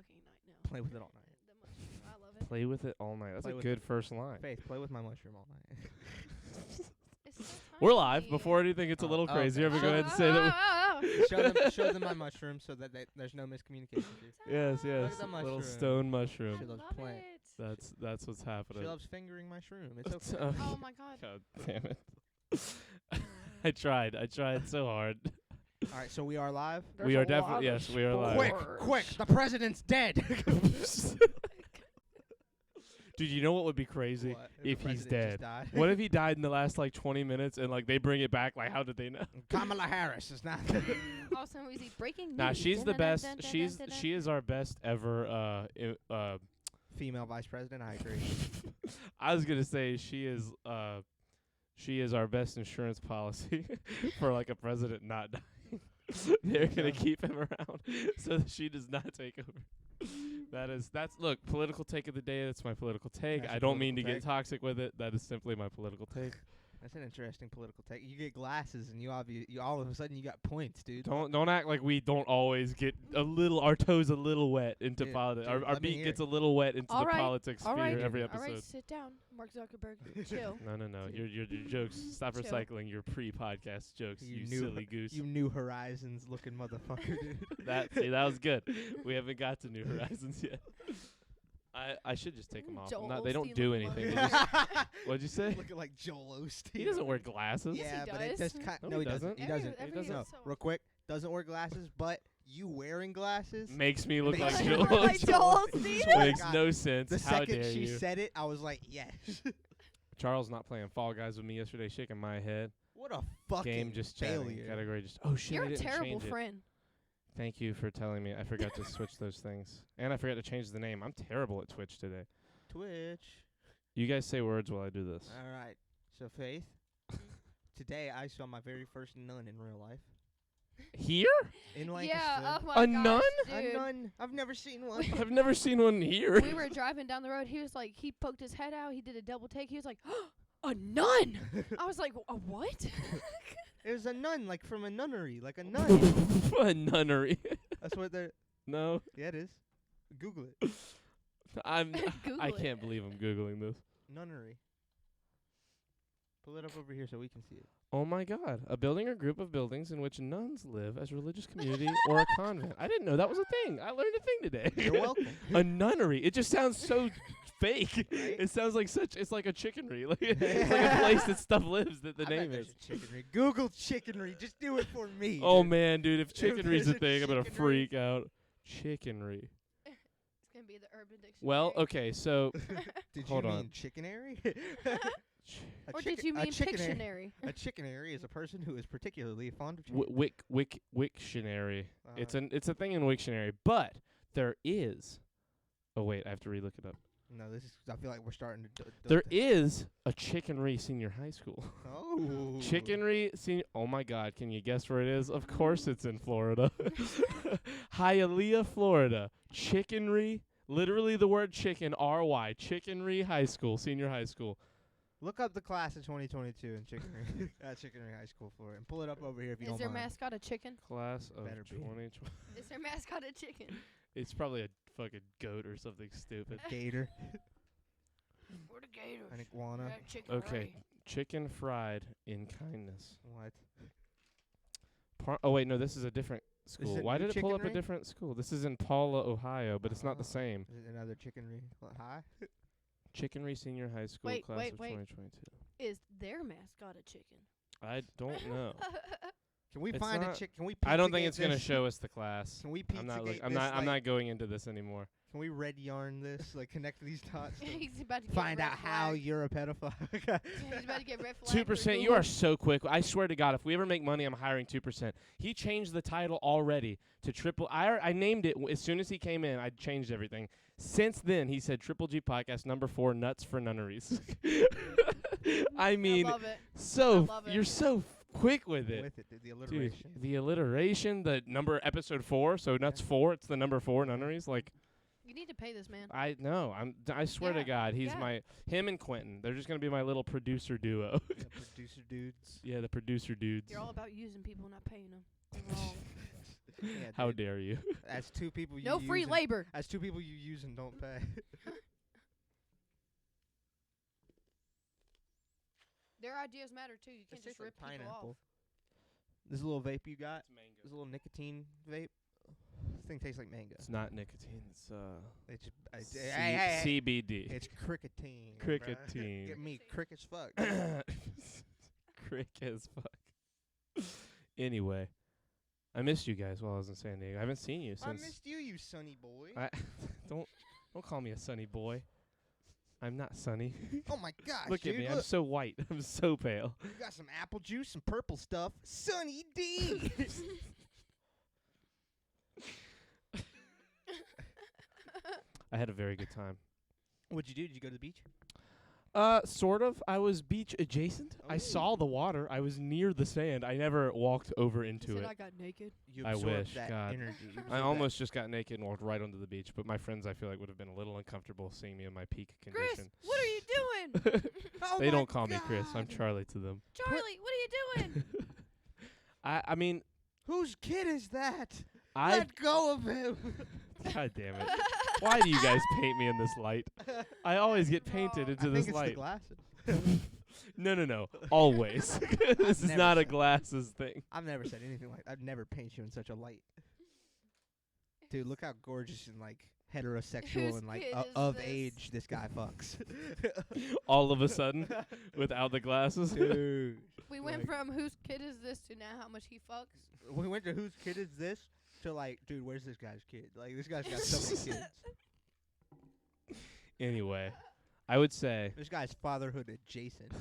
fucking night now. Play with it all night. The mushroom, I love it. Play with it all night. That's Play a with good it. first line. Faith, play with my mushroom all night. It's so We're live. tiny. Before anything gets a little Oh, crazier, okay. we go ahead and say that. show them my mushroom so that there's no miscommunication. Dude. Yes, Look yes. at the Little mushroom. stone mushroom. She loves love plant. it. That's what's happening. She loves fingering my shroom. It's okay. Oh my god. God damn it. I tried so hard. All right, so we are live. We are definitely, yes, we are live. Quick! The president's dead. Dude, you know what would be crazy? What? If the he's president dead. just died? What if he died in the last like 20 minutes and like they bring it back? Like, how did they know? Kamala Harris is not. Also, is he breaking news? Nah, she's the best. Dun, dun, dun, She dun, dun. is our best ever. Female vice president. I agree. I was gonna say she is our best insurance policy for like a president not dying. They're gonna keep him around so that she does not take over. That's look, political take of the day. That's my political take. That's I your don't mean to political get toxic with it. That is simply my political take. That's an interesting political take. You get glasses, and you all of a sudden you got points, dude. Don't act like we don't always get our toes a little wet into Dude, politics. dude, Our let me beat hear gets it. a little wet into All the right, politics all sphere right, every All right, episode. sit down, Mark Zuckerberg. Chill. No. Your jokes. Stop Chill. recycling your pre-podcast jokes, you new silly goose. You New Horizons looking motherfucker, dude. That was good. We haven't got to New Horizons yet. I should just take them off. Joel They don't Osteen do looking anything. motherfucker. What'd you say? Looking like Joel Osteen. He doesn't wear glasses. Yes, Yeah, he but it does. just No, no, he he doesn't. He doesn't. Every doesn't. No, so real quick, doesn't wear glasses, but you wearing glasses Makes me look Makes like you Joel. look like Osteen. Joel Swear Osteen. to Makes God. no sense. The How second dare she you? said it, I was like, yes. Charles not playing Fall Guys with me yesterday, shaking my head. What a fucking Game just chatting. failure. Category just. Oh shit! You're I a didn't terrible change it. friend. Thank you for telling me. I forgot to switch those things, and I forgot to change the name. I'm terrible at Twitch today. Twitch. You guys say words while I do this. All right. So, Faith, today I saw my very first nun in real life. Here? In Lancaster. Yeah. Oh my A gosh, nun? A dude. nun. I've never seen one. I've never seen one here. We were driving down the road. He was like, he poked his head out. He did a double take. He was like, a nun. I was like, a what? It was a nun, like from a nunnery, like a nun. A nunnery. That's what they're. No, Yeah, it is. Google it. I Google it. can't believe I'm googling this. Nunnery. Pull it up over here so we can see it. Oh my God! A building or group of buildings in which nuns live as a religious community or a convent. I didn't know that was a thing. I learned a thing today. You're welcome. A nunnery. It just sounds so fake. Right? It sounds like it's like a chickenry. Like it's like a place that stuff lives that the I bet name there's is. a chickenry. Google chickenry. Just do it for me. Oh dude. man, dude! If If chickenry's a there's a thing, I'm gonna chickenry- freak out. Chickenry. It's gonna be the Urban Dictionary. Well, okay, so Did hold you on. mean chickenary? Or did you mean Pictionary? A chickenary is a person who is particularly fond of chicken. Wiktionary. It's a thing in Wiktionary, but there is. Oh wait, I have to relook it up. No, this is. I feel like we're starting to. There is a Chickenry Senior High School. Oh. Chickenry Senior. Oh my God! Can you guess where it is? Of course, it's in Florida. Hialeah, Florida. Chickenry. Literally the word chicken. R-Y. Chickenry High School. Senior High School. Look up the class of 2022 in Chickenry, Chickenry High School for it, and pull it up over here if you Is don't their mind. mascot a chicken? Class of Better be. 2020. Is their mascot a chicken? It's probably a fucking goat or something stupid. Gator, We're the Gators. an iguana. Okay. Chicken fried in kindness. What? Oh wait, no, this is a different school. it Why New did it pull up a Chickenry? different school? This is in Paula, Ohio, but it's not the same. Is it another Chickenry? What, high? Chickenry Senior High School Wait, class wait, of wait. 2022. Is their mascot a chicken? I don't know. Can we It's find a not- chick? Can we? I don't think Pizzagate it's gonna this? show us the class. Can we I'm not. Pizzagate I'm this, not. I'm like- not going into this anymore. Can we red yarn this? Like connect these dots. to He's about to get find red out how flag. you're a pedophile. He's about to get red flag. 2%. You are so quick. I swear to God, if we ever make money, I'm hiring 2%. He changed the title already to triple. I named it as soon as he came in. I changed everything. Since then, he said Triple G Podcast #4 Nuts for Nunneries. I mean, I love it. so I love it. you're so quick with it. With it, the Dude, alliteration. the alliteration, the number episode 4, so nuts 4, it's the number 4 nunneries. Like You need to pay this man. I know, I swear to Yeah, God, he's yeah. him and Quentin. They're just gonna be my little producer duo. The producer dudes. Yeah, the producer dudes. You're all about using people, not paying them. You're wrong. Yeah, How dude. dare you? As two people you No use free and- labor. As two people you use and don't pay. Their ideas matter too. You can't It just tastes like rip people off. pineapple. This little vape you got, It's mango. this little nicotine vape. This thing tastes like mango. It's not nicotine. It's It's just, C- hey, CBD. it's cricketine. bruh. Cricketine. Get me crick as fuck. Crick as fuck. Anyway, I missed you guys while I was in San Diego. I haven't seen you I since. missed you sunny boy. I don't call me a sunny boy. I'm not sunny. Oh my gosh, Look dude, at me. I'm look. so white. I'm so pale. You got some apple juice, some purple stuff. Sunny D. I had a very good time. What'd you do? Did you go to the beach? Sort of. I was beach adjacent. I Ooh. saw the water. I was near the sand. I never walked over into Said it. I got naked. You I absorbed wish, that God. energy. You I absorbed almost just got naked and walked right onto the beach, but my friends, I feel like, would have been a little uncomfortable seeing me in my peak Chris, condition. what are you doing? that. Oh They my don't call me Chris. I'm God. Charlie to them. Charlie, what are you doing? I mean, Whose kid is that? I. Let go of him. God damn it. Why do you guys paint me in this light? I always get painted Wrong. into I this think it's the light. glasses. No. Always. This is Never not a said. glasses thing. I've never said anything like. I'd never paint you in such a light. Dude, look how gorgeous and like heterosexual Whose and like kid is of this? age this guy fucks. All of a sudden, without the glasses. Dude, We went Like- from whose kid is this to now how much he fucks. we went to whose kid is this to like, dude, where's this guy's kid? Like this guy's got so many kids. Anyway, I would say, This guy's fatherhood adjacent.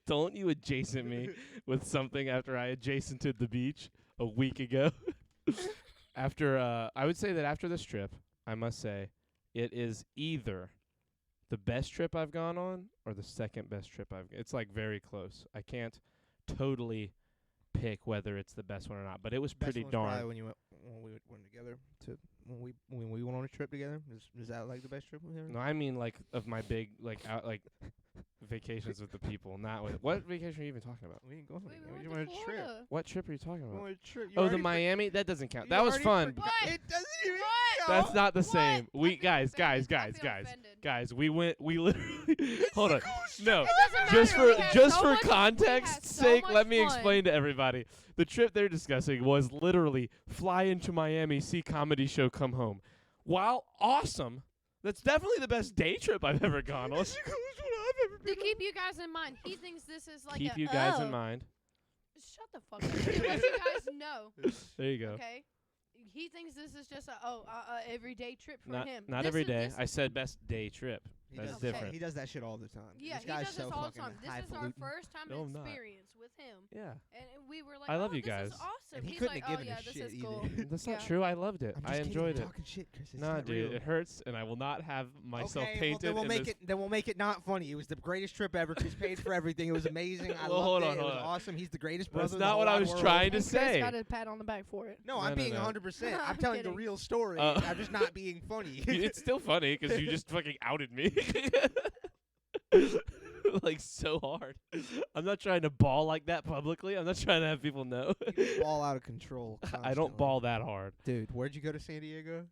don't you adjacent me with something after I adjacented the beach a week ago. I would say that after this trip, I must say, it is either the best trip I've gone on or the second best trip It's like very close. I can't totally pick whether it's the best one or not, but it was Best pretty one's probably darn. when we went together to when we went on a trip together. Is that like the best trip we've ever? No, I mean like of my big vacations with the people, not with what vacation are you even talking about? We didn't go on We it. went We to went on a trip. Florida. What trip are you talking We about? went on a trip. You Oh, the already Miami? That doesn't count. you That was already fun. forgot- What? It doesn't even What? count. That's not the What? same. I We feel guys, offended. I feel offended. guys. We literally. Hold on. No. It doesn't Just matter. for We had just so for much- we had context's so sake, much let me fun. explain to everybody. The trip they're discussing was literally fly into Miami, see comedy show, come home. While awesome, that's definitely the best day trip I've ever gone on. To keep you guys in mind, he thinks this is like Keep a you guys oh. in mind. Shut the fuck up. To let you guys know, There you go. okay? He thinks this is just a everyday trip for Not him. not This every is- day. this- I said best day trip. He That's does different. He does that shit all the time. Yeah, this he guy's does so this all the fucking time. This is our highfalutin. first time No, I'm not. experience with him, Yeah. and we were like, I love oh, you this guys. is awesome. And he He's couldn't like, have oh given yeah, a this shit is either. cool. That's Yeah. not true. I loved it. I'm just I kidding, enjoyed I'm it. talking shit, Chris. It's Nah, not dude, real. it hurts, and I will not have myself okay, painted. Well, then in this. we'll make it not funny. It was the greatest trip ever. Chris paid for everything. It was amazing. I Well, loved hold it. on, It was hold on. awesome. He's the greatest brother. That's in the not whole what I wide was world. trying to And Chris say. got a pat on the back for it. No, No, I'm no, being no. 100%. I'm I'm telling the kidding. real story. Uh, I'm just not being funny. It's still funny 'cause you just fucking outed me. Like so hard. I'm not trying to bawl like that publicly. I'm not trying to have people know. You ball out of control. I don't constantly. ball that hard. Dude, where'd you go to San Diego?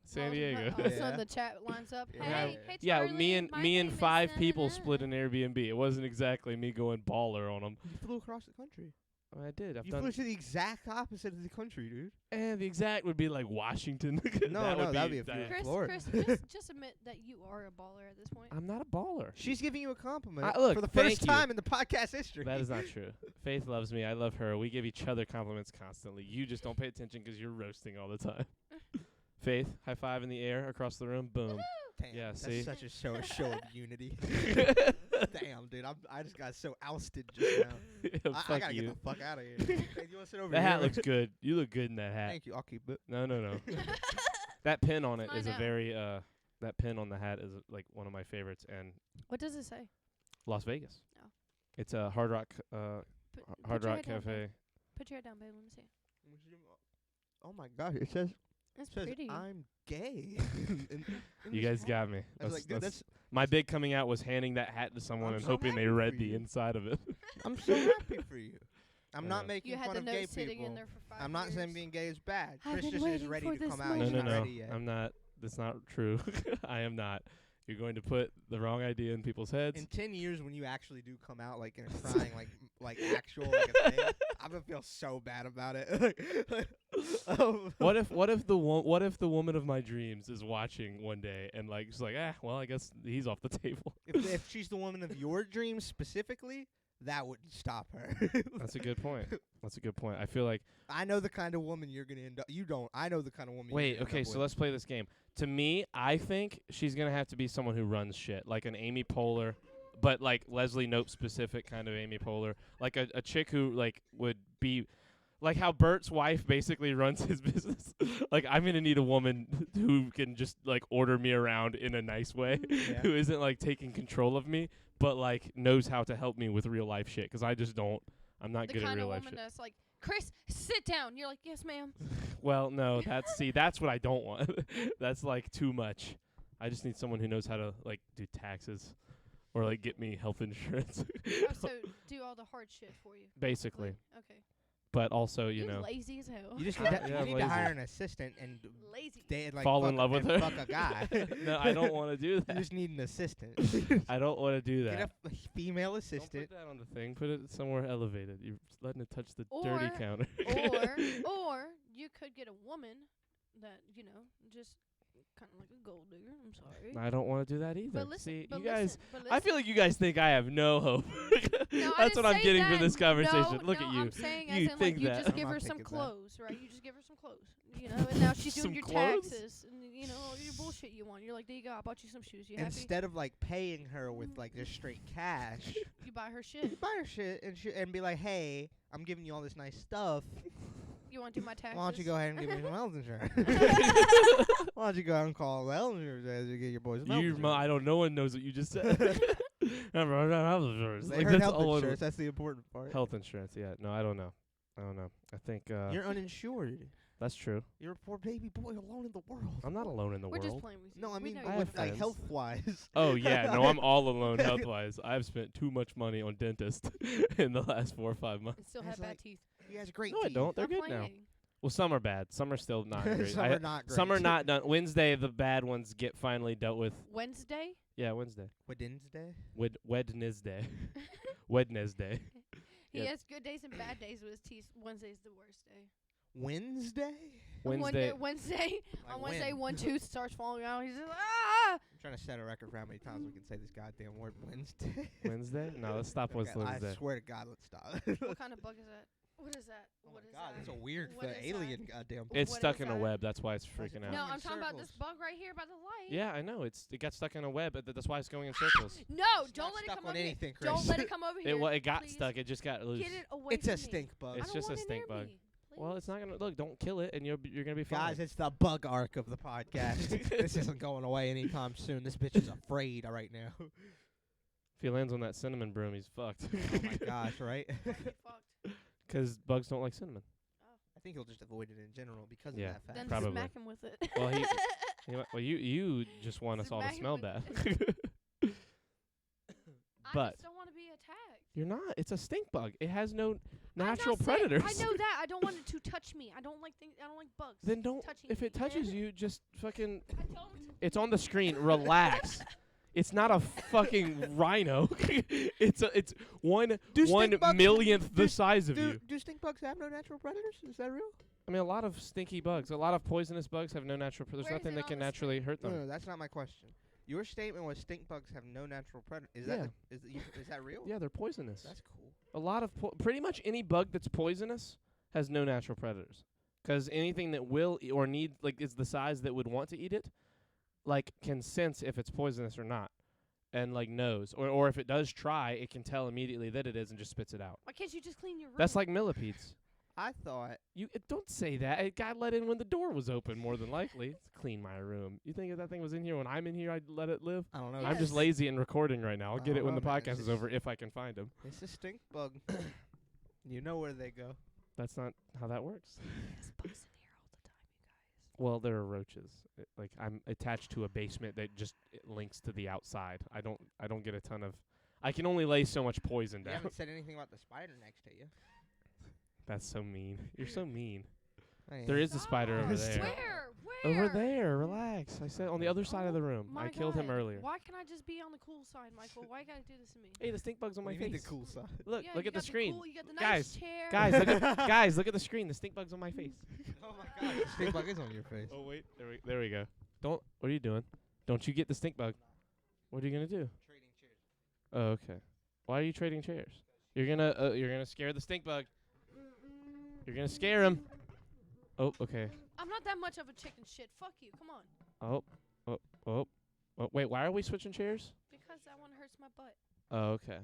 San All Diego. of a Yeah. sudden the chat lines up. Yeah. Hey, hey, Yeah, Charlie, me and my me and name is 5 na- people na- na- split an Airbnb. It wasn't exactly me going baller on them. You flew across the country. I did. I've You done. flew to the exact opposite of the country, dude. And the exact would be like Washington. No, that would that'd be a that- few- Chris, Florida. Chris, just admit that you are a baller at this point. I'm not a baller. She's giving you a compliment Look, for the thank first you. time in the podcast history. That is not true. Faith loves me. I love her. We give each other compliments constantly. You just don't pay attention 'cause you're roasting all the time. Faith, high five in the air across the room. Boom. Damn, Yeah, that's see? such a show of unity. Damn, dude, I just got so ousted just now. I Fuck gotta you. get the fuck out of here. Hey, you wanna sit over That here? hat looks good. You look good in that hat. Thank you. I'll keep it. No. That pin on it I is a know. very that pin on the hat is like one of my favorites, and What does it say? Las Vegas. Oh. It's a Hard Rock Put Hard your Rock head down, babe. Cafe. Put your head down, babe. Let me see. Oh my gosh, it says It's says pretty. I'm gay. in You this guys hat. got me. I was like, dude, that's my big coming out was handing that hat to someone I'm and so hoping they happy read for the you. inside of it. I'm so happy for you. I'm I not know. making You had fun the of note gay sitting people. in there for 5 I'm not years. saying being gay is bad. I've Chris been just is waiting ready for to this come out. No, He's no, not no. ready yet. I'm not. That's not true. I am not. You're going to put the wrong idea in people's heads. In 10 years, when you actually do come out, like, and crying, like actual, like, a thing, I'm gonna feel so bad about it. What if the woman of my dreams is watching one day and like she's like, well, I guess he's off the table. If she's the woman of your dreams specifically, that wouldn't stop her. That's a good point. That's a good point. I feel like I know the kind of woman you're gonna end up. You don't. I know the kind of woman. wait, you're gonna okay, end up so with. let's play this game. To me, I think she's gonna have to be someone who runs shit, like an Amy Poehler, but like Leslie Knope specific kind of Amy Poehler, like a chick who like would be. Like how Bert's wife basically runs his business. Like I'm gonna need a woman who can just like order me around in a nice way, Yeah. who isn't like taking control of me, but like knows how to help me with real life shit. 'Cause I just don't. I'm not The good at kind real of life woman shit. that's like, Chris, sit down. You're like, yes, ma'am. Well, no, that's what I don't want. That's like too much. I just need someone who knows how to like do taxes, or like get me health insurance. So do all the hard shit for you. Basically, Okay. but also you You're know lazy as hell. You just need, Yeah, you I'm need to lazy. hire an assistant and Lazy. fall in love with her. Fuck a guy. No, I don't want to do You that. just need an assistant. I don't want to do that. Get a female Don't assistant. put that on the thing. Put it somewhere elevated. You're letting it touch the dirty Or- counter. or you could get a woman that, just kind of like a gold digger. I'm sorry. I don't want to do that either. But listen, See, but you guys. listen, but I feel listen. like you guys think I have no hope. No, I That's didn't what I'm say getting that. from this conversation. No, Look no, at you. I'm saying You as in think like you that. just I'm give not her some thinking that. clothes, right? You just give her some clothes, and now she's doing Some your clothes? taxes and all your bullshit you want. You're like, there you go, I bought you some shoes. You happy? Instead of like paying her with like just straight cash, You buy her you shit. buy her shit and be like, hey, I'm giving you all this nice stuff. You want to do my taxes? Why don't you go ahead and give me some health insurance? Why don't you go ahead and call the health insurance to get your boys some health insurance? I don't. No one knows what you just said. Health insurance. They Like, heard that's health all it insurance. was. That's the important part. Health insurance. Yeah. No, I don't know. I think You're uninsured. that's true. You're a poor baby boy alone in the world. I'm not alone in the We're just world. playing with you. No, I We mean know I you're with have not. like friends. health wise. Oh yeah, no, I'm all alone health wise. I've spent too much money on dentists in the last 4 or 5 months. And still It's have bad like- teeth. He has great No, I teeth. don't. They're I'm good now. playing. Well, some are bad. Some are still not great. Some are not great. Some are not done. Wednesday, the bad ones get finally dealt with. Wednesday? Yeah, Wednesday. Wednesday? Wednesday. Wednesday. He Yeah. has good days and bad days with his teeth. Wednesday's the worst day. Wednesday? On Wednesday. Wednesday, Like on Wednesday, when? one tooth starts falling out. He's just ah. I'm trying to set a record for how many times we can say this goddamn word Wednesday. Wednesday? No, let's stop with Okay, Wednesday. I swear to God, let's stop. What kind of bug is that? What is that? Oh What my is God, that? it's a weird What is that? alien goddamn. It's What stuck is in a that? web. That's why it's Why is it freaking out. No, going I'm in talking about this circles? bug right here by the light. Yeah, I know. It got stuck in a web. That's why it's going in circles. No, It's don't not let it stuck come on over anything, here. Don't Chris. let it come over here. It got please. stuck. It just got loose. Get it away It's from a me. stink bug. I It's don't just a want it stink near bug. me, Well, it's please. not gonna look. Don't kill it, and you're gonna be fine. Guys, it's the bug arc of the podcast. This isn't going away anytime soon. This bitch is afraid right now. if he lands on that cinnamon broom, he's fucked. Oh my gosh, right? Why are you fucked? 'Cause bugs don't like cinnamon. I think he'll just avoid it in general because Yeah. of that fact. Then Probably. smack him with it. Well, well, you just want us all to Smack him smell with bad. I But- just don't want to be attacked. You're not. It's a stink bug. It has no I'm natural not saying- predators. I know that. I don't want it to touch me. I don't like things. I don't like bugs. Then don't. touching If me. it touches you, just fucking. I don't. It's on the screen. Relax. It's not a fucking rhino. it's one Do one stink bugs- millionth the do- size of Do, you. do stink bugs have no natural predators? Is that real? I mean, a lot of stinky bugs, a lot of poisonous bugs have no natural. There's Where is nothing it that on can the naturally hurt them. No, that's not my question. Your statement was stink bugs have no natural predators. Is that is that real? Yeah, they're poisonous. That's cool. A lot of pretty much any bug that's poisonous has no natural predators. 'Cause anything that will or need is the size that would want to eat it, can sense if it's poisonous or not, and knows, or if it does try, it can tell immediately that it is and just spits it out. Why can't you just clean your room? That's like millipedes. I thought Don't say that. It got let in when the door was open, more than likely. It's clean my room. You think if that thing was in here when I'm in here, I'd let it live? I don't know. I'm just Yes. lazy and recording right now. I'll get I it when the don't know, man. podcast is over if I can find him. It's a stink bug. You know where they go. That's not how that works. There's bugs in here all the time, you guys. Well, there are roaches. I'm attached to a basement that just links to the outside. I don't get a ton of. I can only lay so much poison You down. haven't said anything about the spider next to you. That's so mean. You're so mean. I There am. is a spider over Stop. there. Where? Over there. Relax. I said on the other side of the room. My I killed him God. earlier. Why can't I just be on the cool side, Michael? Why you gotta do this to me? Hey, the stink bug's on What my do you mean face. the cool side? Look, Yeah, look you at the got screen. Cool, you got the nice Guys, chair. Guys, look at guys, look at the screen. The stink bug's on my face. Oh my god, the stink bug is on your face. Oh wait, there we go. What are you doing? Don't you get the stink bug? What are you gonna do? Trading chairs. Oh, okay. Why are you trading chairs? You're gonna scare the stink bug. You're gonna scare him. Oh, okay. I'm not that much of a chicken shit. Fuck you. Come on. Oh. Wait, why are we switching chairs? Because that one hurts my butt. Oh, okay.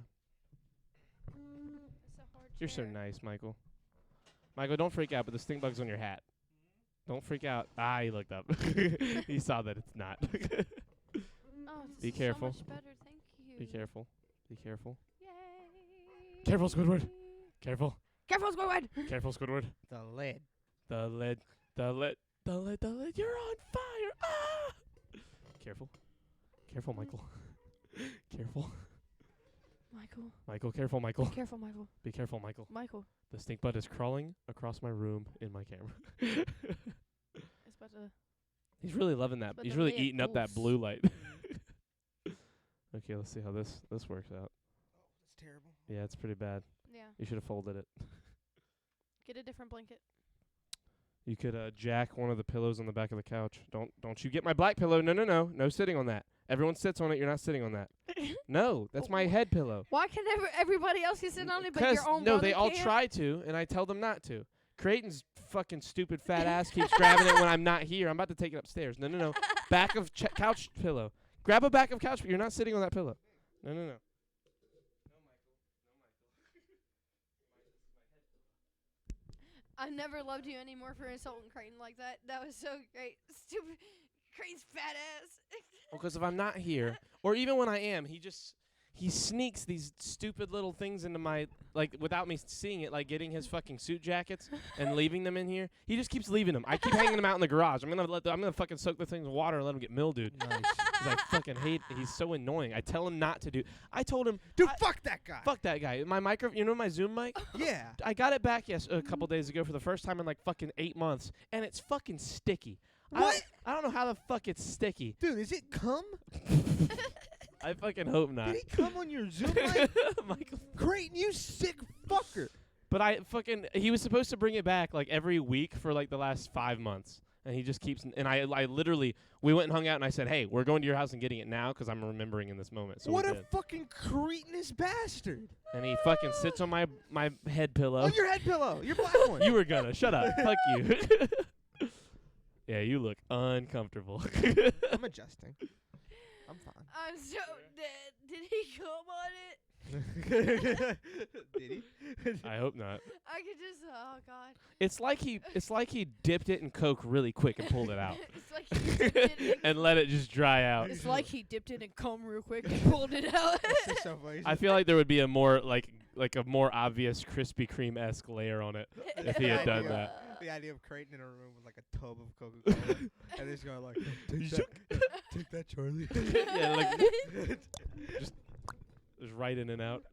It's a hard You're so chair. nice, Michael. Michael, don't freak out, but the stink bug's on your hat. Don't freak out. He looked up. He saw that it's not. Oh, this Be is careful. So much better. Thank you. Be careful. Be careful. Yay. Careful, Squidward. Careful. Careful, Squidward. Careful, Squidward. The lid. The lid. You're on fire. Ah! Careful. Careful, Michael. Careful. Michael, careful, Michael. Careful, Michael. Be careful, Michael. Michael. The stink bug is crawling across my room in my camera. It's about to. He's really loving that. But He's the really lid eating up that moves. blue light. Okay, let's see how this works out. It's terrible. Yeah, it's pretty bad. Yeah. You should have folded it. Get a different blanket. You could jack one of the pillows on the back of the couch. Don't you get my black pillow. No sitting on that. Everyone sits on it. You're not sitting on that. No, that's my head pillow. Why can everybody else can sit on it, but 'Cause your own no, brother they all can't? try to, and I tell them not to. Creighton's fucking stupid fat ass keeps grabbing it when I'm not here. I'm about to take it upstairs. No. Back of couch pillow. Grab a back of couch. You're not sitting on that pillow. No. I've never loved you anymore for insulting Creighton like that. That was so great. Stupid Creighton's fat ass. Well, 'cause if I'm not here, or even when I am, he sneaks these stupid little things into my, like, without me seeing it, like getting his fucking suit jackets and leaving them in here. He just keeps leaving them. I keep hanging them out in the garage. I'm gonna fucking soak the things in water and let them get mildewed. Nice. 'Cause I fucking hate. He's so annoying. I tell him not to do. I told him, Dude, fuck that guy. fuck that guy. My you know my Zoom mic? Yeah. I got it back a couple days ago for the first time in like fucking 8 months, and it's fucking sticky. What? I don't know how the fuck it's sticky. Dude, is it cum? I fucking hope not. Did he come on your Zoom mic? Michael. Creighton, you sick fucker. But he was supposed to bring it back like every week for like the last 5 months. And he just keeps, and I literally, we went and hung out and I said, hey, we're going to your house and getting it now 'cause I'm remembering in this moment. So What we a did. fucking cretinous bastard. And he fucking sits on my head pillow. On your head pillow. Your black one. You were gonna. Shut up. Fuck you. Yeah, you look uncomfortable. I'm adjusting. I'm fine. I'm so dead. Did he come on it? Did he? I hope not. I could just. Oh God. It's like he dipped it in Coke really quick and pulled it out. It's like he dipped it in. And let it just dry out. It's like he dipped it in cum real quick and pulled it out. That's just so funny. I feel like there would be a more like a more obvious Krispy Kreme-esque layer on it if he had done that. The idea of Creighton in a room with like a tub of Coca-Cola and he's going like, take that, Charlie. Yeah, like just right in and out.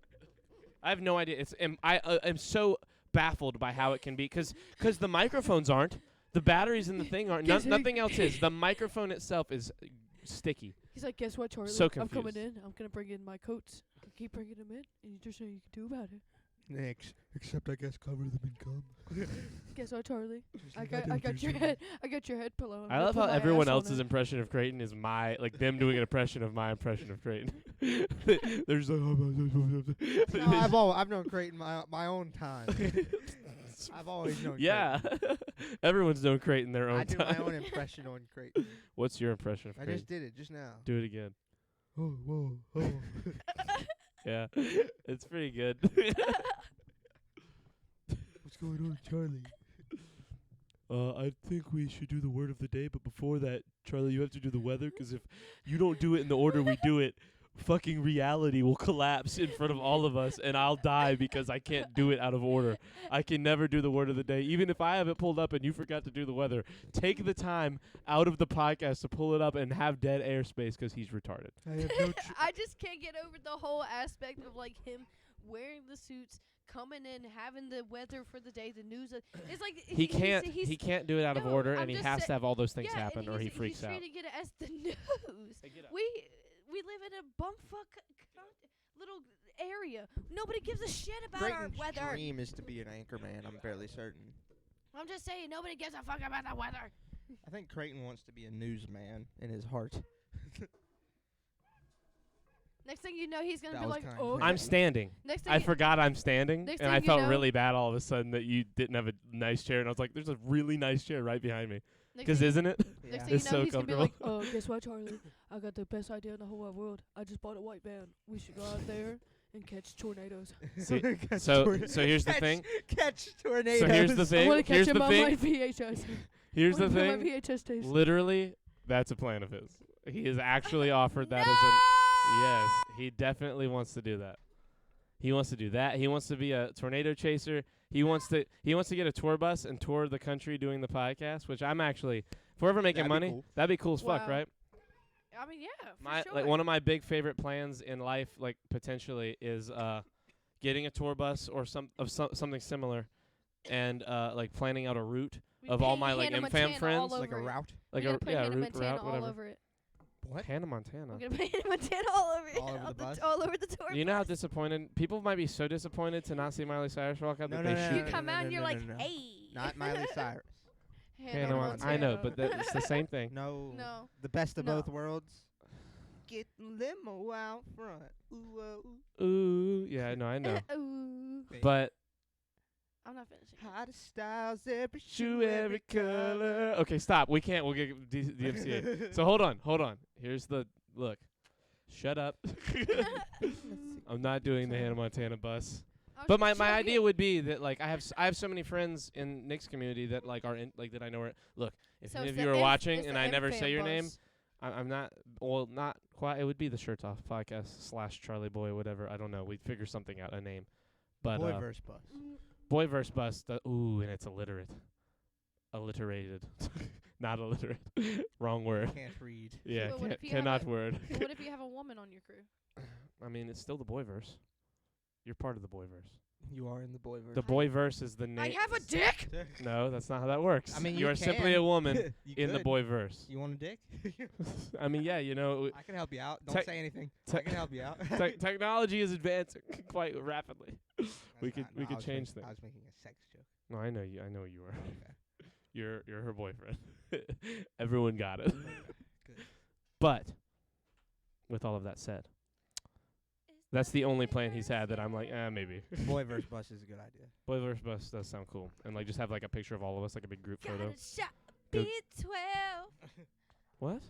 I have no idea. I am so baffled by how it can be because the microphones aren't, the batteries in the thing aren't, nothing else is. The microphone itself is sticky. He's like, guess what, Charlie? So I'm coming confused. in. I'm gonna bring in my coats. I keep bringing them in, and you just know you can do about it. Next, except I guess cover them in cum. Guess what, Charlie? Just I like got do with your your head. I got your head pillow. I'm I gonna love put how my everyone ass on else's it. impression of Creighton is like them doing an impression of my impression of Creighton. They're just like, No, I've known Creighton my own time. I've always known. yeah. Everyone's known Creighton their own I do time. my own impression on Creighton. What's your impression of I Creighton? just did it just now. Do it again. Oh, whoa, oh. Yeah. It's pretty good. What's going on, Charlie? I think we should do the word of the day, but before that, Charlie, you have to do the weather, 'cause if you don't do it in the order we do it, fucking reality will collapse in front of all of us, and I'll die because I can't do it out of order. I can never do the word of the day. Even if I have it pulled up and you forgot to do the weather, take the time out of the podcast to pull it up and have dead airspace 'cause he's retarded. I have no I just can't get over the whole aspect of like him wearing the suits, coming in, having the weather for the day, the news. It's like He can't. He's, He can't do it out of No, order, I'm and he just has to have all those things yeah, happen, and or he he's freaks out. treating it as the news. Hey, get up. We live in a bumfuck little area. Nobody gives a shit about our Creighton's weather. dream is to be an anchor man. I'm fairly certain. I'm just saying, nobody gives a fuck about the weather. I think Creighton wants to be a newsman in his heart. Next thing you know, he's gonna That be was like, kinda "Oh." funny. I'm standing. Next thing I you- forgot I'm standing, Next and thing I you felt know- really bad all of a sudden that you didn't have a nice chair, and I was like, "There's a really nice chair right behind me." next Because thing- isn't it? Next Yeah. thing you It's know, so he's gonna be comfortable. like, "Oh, guess what, Charlie? I got the best idea in the whole wide world. I just bought a white van. We should go out there and catch tornadoes. See, Catch so tornadoes. here's the Catch- thing. Catch tornadoes. So here's the I thing. want to catch Here's him the on my thing. VHS. Here's the Wanna put thing. My VHS tapes. Literally, that's a plan of his. He has actually offered that as an. Yes, he definitely wants to do that. He wants to do that. He wants to be a tornado chaser. He wants to get a tour bus and tour the country doing the podcast, which I'm actually, if we're ever making That'd be money, cool. that'd be cool as fuck, Wow. right? I mean, yeah, for My sure. like one of my big favorite plans in life, like potentially, is getting a tour bus or something similar, and like planning out a route We of all paint my, like, Hannah M-Fam Montana friends, all Like a over it. route. like We're a gonna put yeah Hannah route Montana route all whatever. over it. What? Hannah Montana. We're gonna put Hannah Montana all over it. All over the bus? all over the tour. You know how bus. disappointed people might be so disappointed to not see Miley Cyrus walk out No, that no, they no, shoot. You no, come no, out no, and you're no, like, no, no. hey. Not Miley Cyrus. Hannah Montana. I know, but it's the same thing. No. No. The best of No. both worlds. Get limo out front. Ooh, Ooh, yeah, I know. Ooh. But I'm not finishing. Hottest styles, every shoe every color. Okay, stop. We can't. We'll get DMCA. So hold on. Here's the look. Shut up. I'm not doing the Hannah Montana bus. But my idea would be that like I have so many friends in Nick's community that like are in like that I know are look if any of you are watching and I never say your name, I'm not not quite. It would be the Shirts Off podcast / Charlie Boy whatever. I don't know. We'd figure something out, a name. But Boyverse bus. Boy verse bus. Ooh, and it's alliterated, not illiterate. Wrong word. Can't read. Yeah, Well, what if you have cannot a- word. What if you have a woman on your crew? I mean, it's still the boy verse. You're part of the boy verse. You are in the Boyverse. The boy verse is the I name. have a dick. No, that's not how that works. I mean, you you are simply can. a woman You in the could. boy verse. You want a dick? I mean, yeah, you know, I can help you out. Don't Tech- say anything. te- I can help you out. technology is advancing quite rapidly. That's we could not- no, I change was things. I was making a sex joke. No, I know you. I know you are. Okay. You're her boyfriend. Everyone got it. Good. But with all of that said, that's the only plan he's had that I'm like, maybe. Boyverse bus is a good idea. Boy versus bus does sound cool, and like just have like a picture of all of us, like a big group photo. Got a shot. Go- B12. What?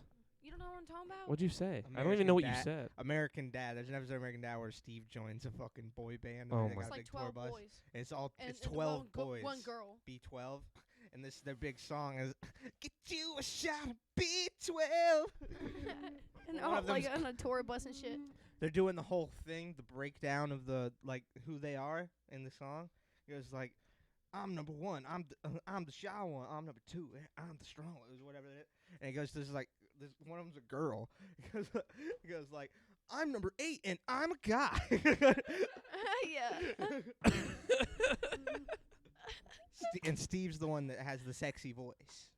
You don't know what I'm talking about? What'd you say? I don't even know what you said. American Dad. There's an episode of American Dad where Steve joins a fucking boy band. Oh and they my- got It's a like big tour 12 bus. boys. It's And it's and 12 one boys. One girl. B12. And their big song is "Get you a shot of B12." And One all of like them's- on a tour bus and shit. They're doing the whole thing, the breakdown of the like who they are in the song. It goes like, "I'm number one. I'm the shy one. I'm number two. I'm the strong one." Whatever that is. And it goes, "This is like this. One of them's a girl." It goes like, "I'm number 8 and I'm a guy." Yeah. And Steve's the one that has the sexy voice.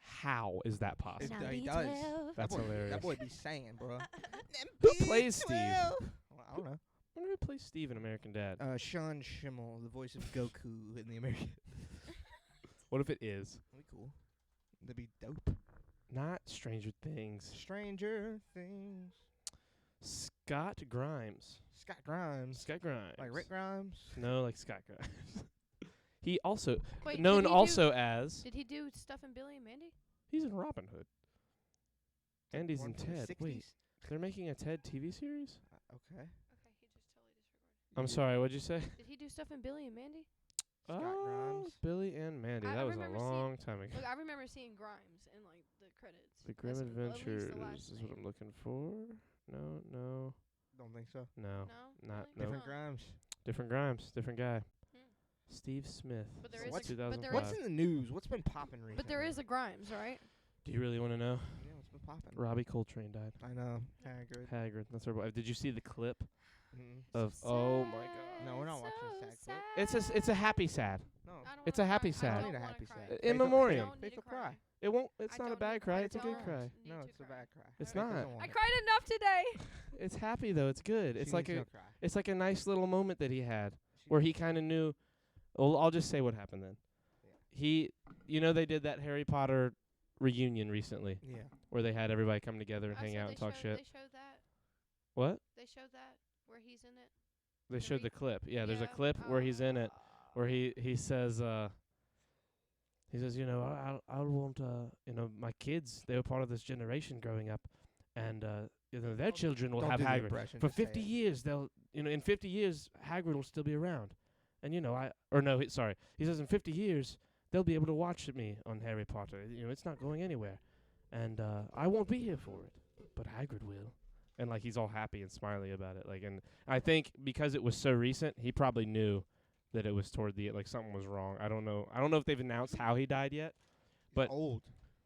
How is that possible? It- he does. That's that boy, hilarious. That boy be saying, bro. Who plays Steve? Well, I don't know. I wonder who plays Steve in American Dad. Sean Schimmel, the voice of Goku in the American. What if it is? That'd be cool. That'd be dope. Not Stranger Things. Stranger Things. Scott Grimes. Scott Grimes. Scott Grimes. Like Rick Grimes. No, like Scott Grimes. He also Wait, known did he also as Did he do stuff in Billy and Mandy? he's in Robin Hood. And he's One in from the Ted. Wait, 60s? they're making a Ted TV series? Okay. Okay, he just totally disregarded. I'm sorry, what'd you say? Did he do stuff in Billy and Mandy? Scott Oh, Grimes. Billy and Mandy. I That was a remember seeing- long time ago. Look, I remember seeing Grimes in like the credits. The Grim That's at least the Adventures last is what name. I'm looking for. No. Don't think so. No, Not really? no. Different Huh. Grimes. Different Grimes, different guy. Hmm. Steve Smith. But there since is What's- a- but there 2005. What's in the news? What's been popping recently? But there is a Grimes, right? Do you really want to know? Yeah, what's been popping? Robbie Coltrane died. I know. Hagrid. Hagrid. That's our boy. Did you see the clip of So oh my sad, god. No, we're not so watching a sad clip. It's a happy sad. No. I don't It's a wanna happy cry. sad. I I don't need a wanna happy cry. sad. In I memoriam. don't need Faith to will cry. It won't. It's I not a don't bad need- cry. I It's a good don't cry. need No, to it's a cry. bad cry. It's Faith not. doesn't want I it. cried enough today. It's happy though. It's good. It's She like needs a to cry. it's like a nice little moment that he had She where needs he to kind of knew. Well, I'll just say what happened then. Yeah. He, they did that Harry Potter reunion recently Yeah. where they had everybody come together and Oh, hang so out they and talk showed- shit. They showed that. What? They showed that where he's in it. They The showed the clip. Yeah, there's a Yeah. clip where he's in it where he says I want my kids, they were part of this generation growing up, and their Don't- children will don't have do the Hagrid impression, for just say 50 it. years. They'll in 50 years Hagrid will still be around, and he says in 50 years they'll be able to watch me on Harry Potter. It's not going anywhere, and I won't be here for it, but Hagrid will. And like he's all happy and smiley about it. Like, and I think because it was so recent, he probably knew that it was toward the something was wrong. I don't know if they've announced how he died yet. He's But- old.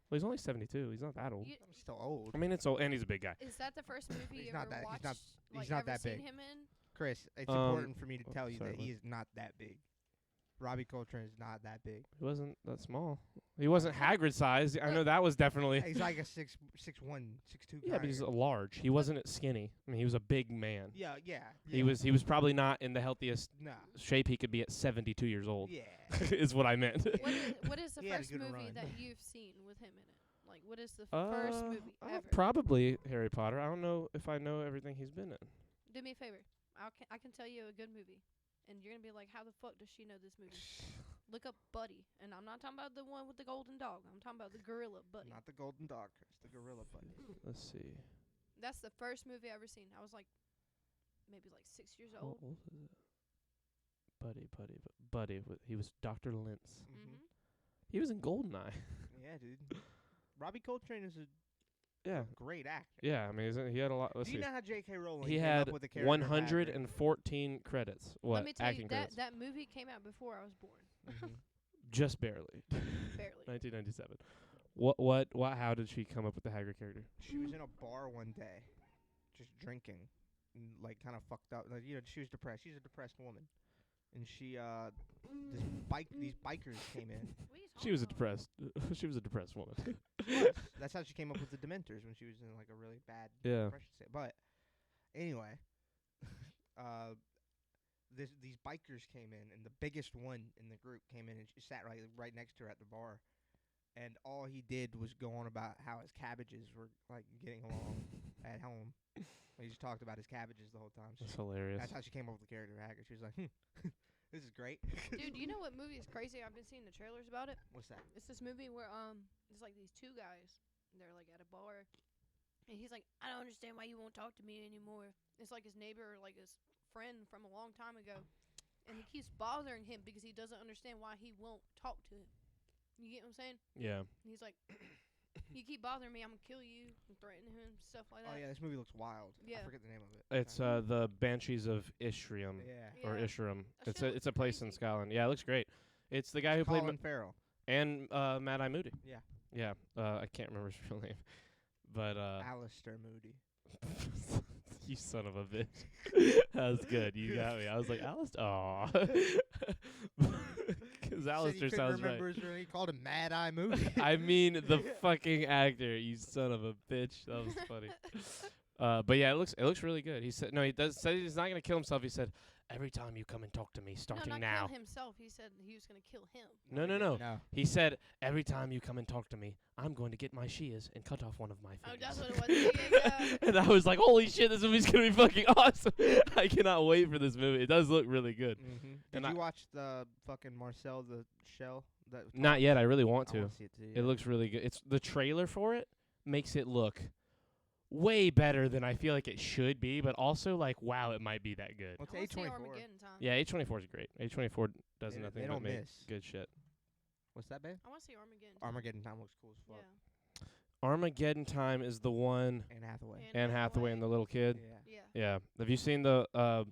Well, he's only 72. He's not that old. You- I'm still old. I mean, it's old, and he's a big guy. Is that the first movie He's you not ever that- he's watched? not- he's like, not ever that seen big. him in? Chris, it's Um, important for me to tell you sorry, that what? he is not that big. Robbie Coltrane is not that big. He wasn't that small. He wasn't Hagrid sized. I know that was definitely. He's like a 6'1", 6'2" Yeah, but he's large. He wasn't skinny. I mean, he was a big man. Yeah. He was probably not in the healthiest Nah. shape he could be at 72 years old. Yeah. is what I meant. What is the He had a first good movie run. that you've seen with him in it? Like, what is the first movie ever? Probably Harry Potter. I don't know if I know everything he's been in. Do me a favor. I can tell you a good movie, and you're gonna be like, how the fuck does she know this movie? Look up Buddy, and I'm not talking about the one with the golden dog. I'm talking about the gorilla Buddy. Not the golden dog, Chris. The gorilla buddy. Let's see. That's the first movie I ever seen. I was like, maybe like 6 years How old. old is it? Buddy. He was Dr. Lintz. Mm-hmm. He was in Goldeneye. Yeah, dude. Robbie Coltrane is a Yeah. great actor. Yeah, I mean, he had a lot. Let's Do you see. know how J.K. Rowling He came had up with the character of Hagrid? 114 credits. What? Let me tell acting you, credits. that movie came out before I was born. Mhm. Just barely. Barely. 1997. How did she come up with the Hagrid character? She was in a bar one day, just drinking, and like kind of fucked up. Like, she was depressed. She's a depressed woman, and these bikers came in. She was a depressed. she was a depressed woman. That's how she came up with the Dementors when she was in like a really bad Yeah. depression state. But anyway, these bikers came in, and the biggest one in the group came in and she sat right next to her at the bar, and all he did was go on about how his cabbages were like getting along at home. He just talked about his cabbages the whole time. So That's hilarious. that's how she came up with the character of Hagrid. She was like, this is great. Dude, you know what movie is crazy? I've been seeing the trailers about it. What's that? It's this movie where it's like these two guys. They're like at a bar, and he's like, I don't understand why you won't talk to me anymore. It's like his neighbor or like his friend from a long time ago, and he keeps bothering him because he doesn't understand why he won't talk to him. You get what I'm saying? Yeah. And he's like, you keep bothering me, I'm gonna kill you, and threatening him, stuff like Oh that. yeah, this movie looks wild. Yeah. I forget the name of it. It's the Banshees of Ishriam Yeah. or Yeah. Ishram. That It's shit a looks place in crazy. Scotland. Yeah, it looks great. It's the guy who played Colin Farrell. and Mad Eye Moody. Yeah. Yeah. I can't remember his real name, but Alistair Moody. you son of a bitch. That was good. You got me. I was like, Alistair. Aw. Because Alistair sounds right. His real name. He called him Mad Eye Moody. I mean the fucking actor. You son of a bitch. That was funny. But yeah, it looks really good. He said said he's not gonna kill himself. He said every time you come and talk to me, starting no, not now. kill himself. He said he was gonna kill him. No. No. He said every time you come and talk to me, I'm going to get my shears and cut off one of my Oh, fingers. that's what it was. Yeah. And I was like, holy shit, this movie's gonna be fucking awesome. I cannot wait for this movie. It does look really good. Mm-hmm. And Did I- you watch the fucking Marcel the Shell? Not yet. I really want I to. wanna see it too. It looks really good. It's the trailer for it makes it look way better than I feel like it should be, but also like, wow, it might be that good. Well, I wanna it's see A24. Armageddon time. Yeah, A24 is great. A24 does They nothing don't but make miss. good shit. What's that, babe? I want to see Armageddon. Time. Armageddon Time looks cool as Yeah. fuck. Armageddon Time is the one Anne Hathaway. Anne Hathaway and the little kid. Yeah. Yeah. Yeah. Have you seen the Anne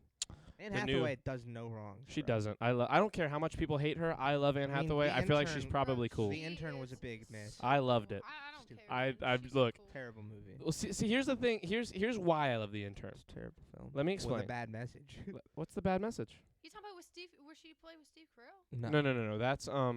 The new- Hathaway does no wrong. She bro. doesn't. I don't care how much people hate her. I love Anne I mean, Hathaway. The I feel like she's Intern- probably cool. The Intern was a big miss. I loved it. I don't stupid. She's look. cool. Terrible movie. Well, see, here's the thing. Here's why I love The Intern. It's a terrible film. Let me With explain. a bad message. What's the bad message? You talking about with Steve? Where she played with Steve Carell? No. That's Are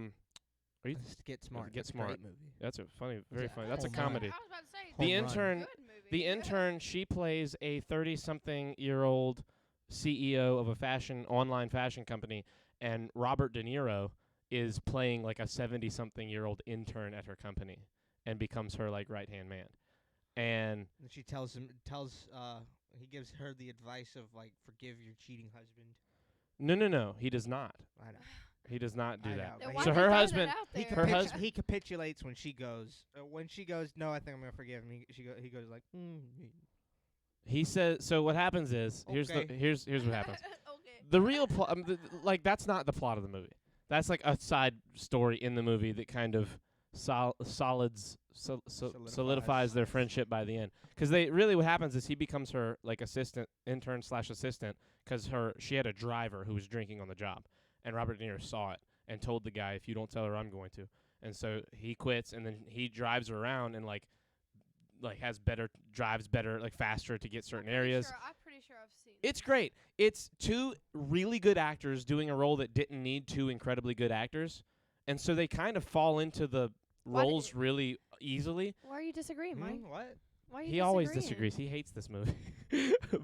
you Get Smart. Get That's Smart. A great movie. That's a funny, very funny. That's a Home Run. comedy. I was about to say Home The Run. Intern. Good movie. The Intern. She plays a 30-something-year-old CEO of a online fashion company, and Robert De Niro is playing like a 70-something-year-old intern at her company, and becomes her like right-hand man. And she he gives her the advice of like forgive your cheating husband. no, he does not. I know. He does not do I that. know. Then But why So they her throw that husband- out He, there? Her husband- he capitulates when she goes. No, I think I'm gonna forgive him. He goes like, He says. So what happens is here's Okay. here's what happens. Okay. The real plot, like that's not the plot of the movie. That's like a side story in the movie that kind of solidifies their friendship by the end. Because what happens is he becomes her like intern/assistant, because she had a driver who was drinking on the job, and Robert De Niro saw it and told the guy, if you don't tell her, I'm going to. And so he quits, and then he drives her around and like drives better, like faster to get certain areas. I'm pretty sure I've seen. It's great. It's two really good actors doing a role that didn't need two incredibly good actors, and so they kind of fall into the Why did roles you- really easily. Why are you disagreeing, Mike? What? Why are you He always disagreeing? disagrees. He hates this movie,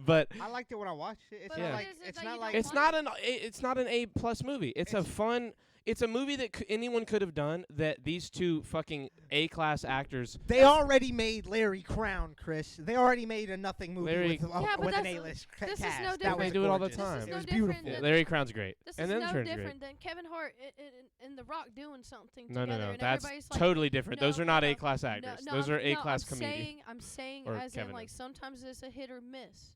but I liked it when I watched it. It's But Yeah. not what like is it it's that not you like don't like? it's not an A+ movie. It's a fun. It's a movie that anyone could have done. That these two fucking A-class actors. They already made Larry Crown, Chris. They already made a nothing movie Larry- with, Yeah, but with an that's- A-list this is cast. no That different. was They do it all the gorgeous. time. This is It no was different beautiful. than- Larry Crown's great, This and is then no Intern's great. different than Kevin Hart and The Rock doing something No, together. And that's everybody's like, totally different. no, Those are not no, A-class no, actors. no, Those are I'm- no, A-class I'm comedians. I'm saying Or as Kevin in like is. sometimes it's a hit or miss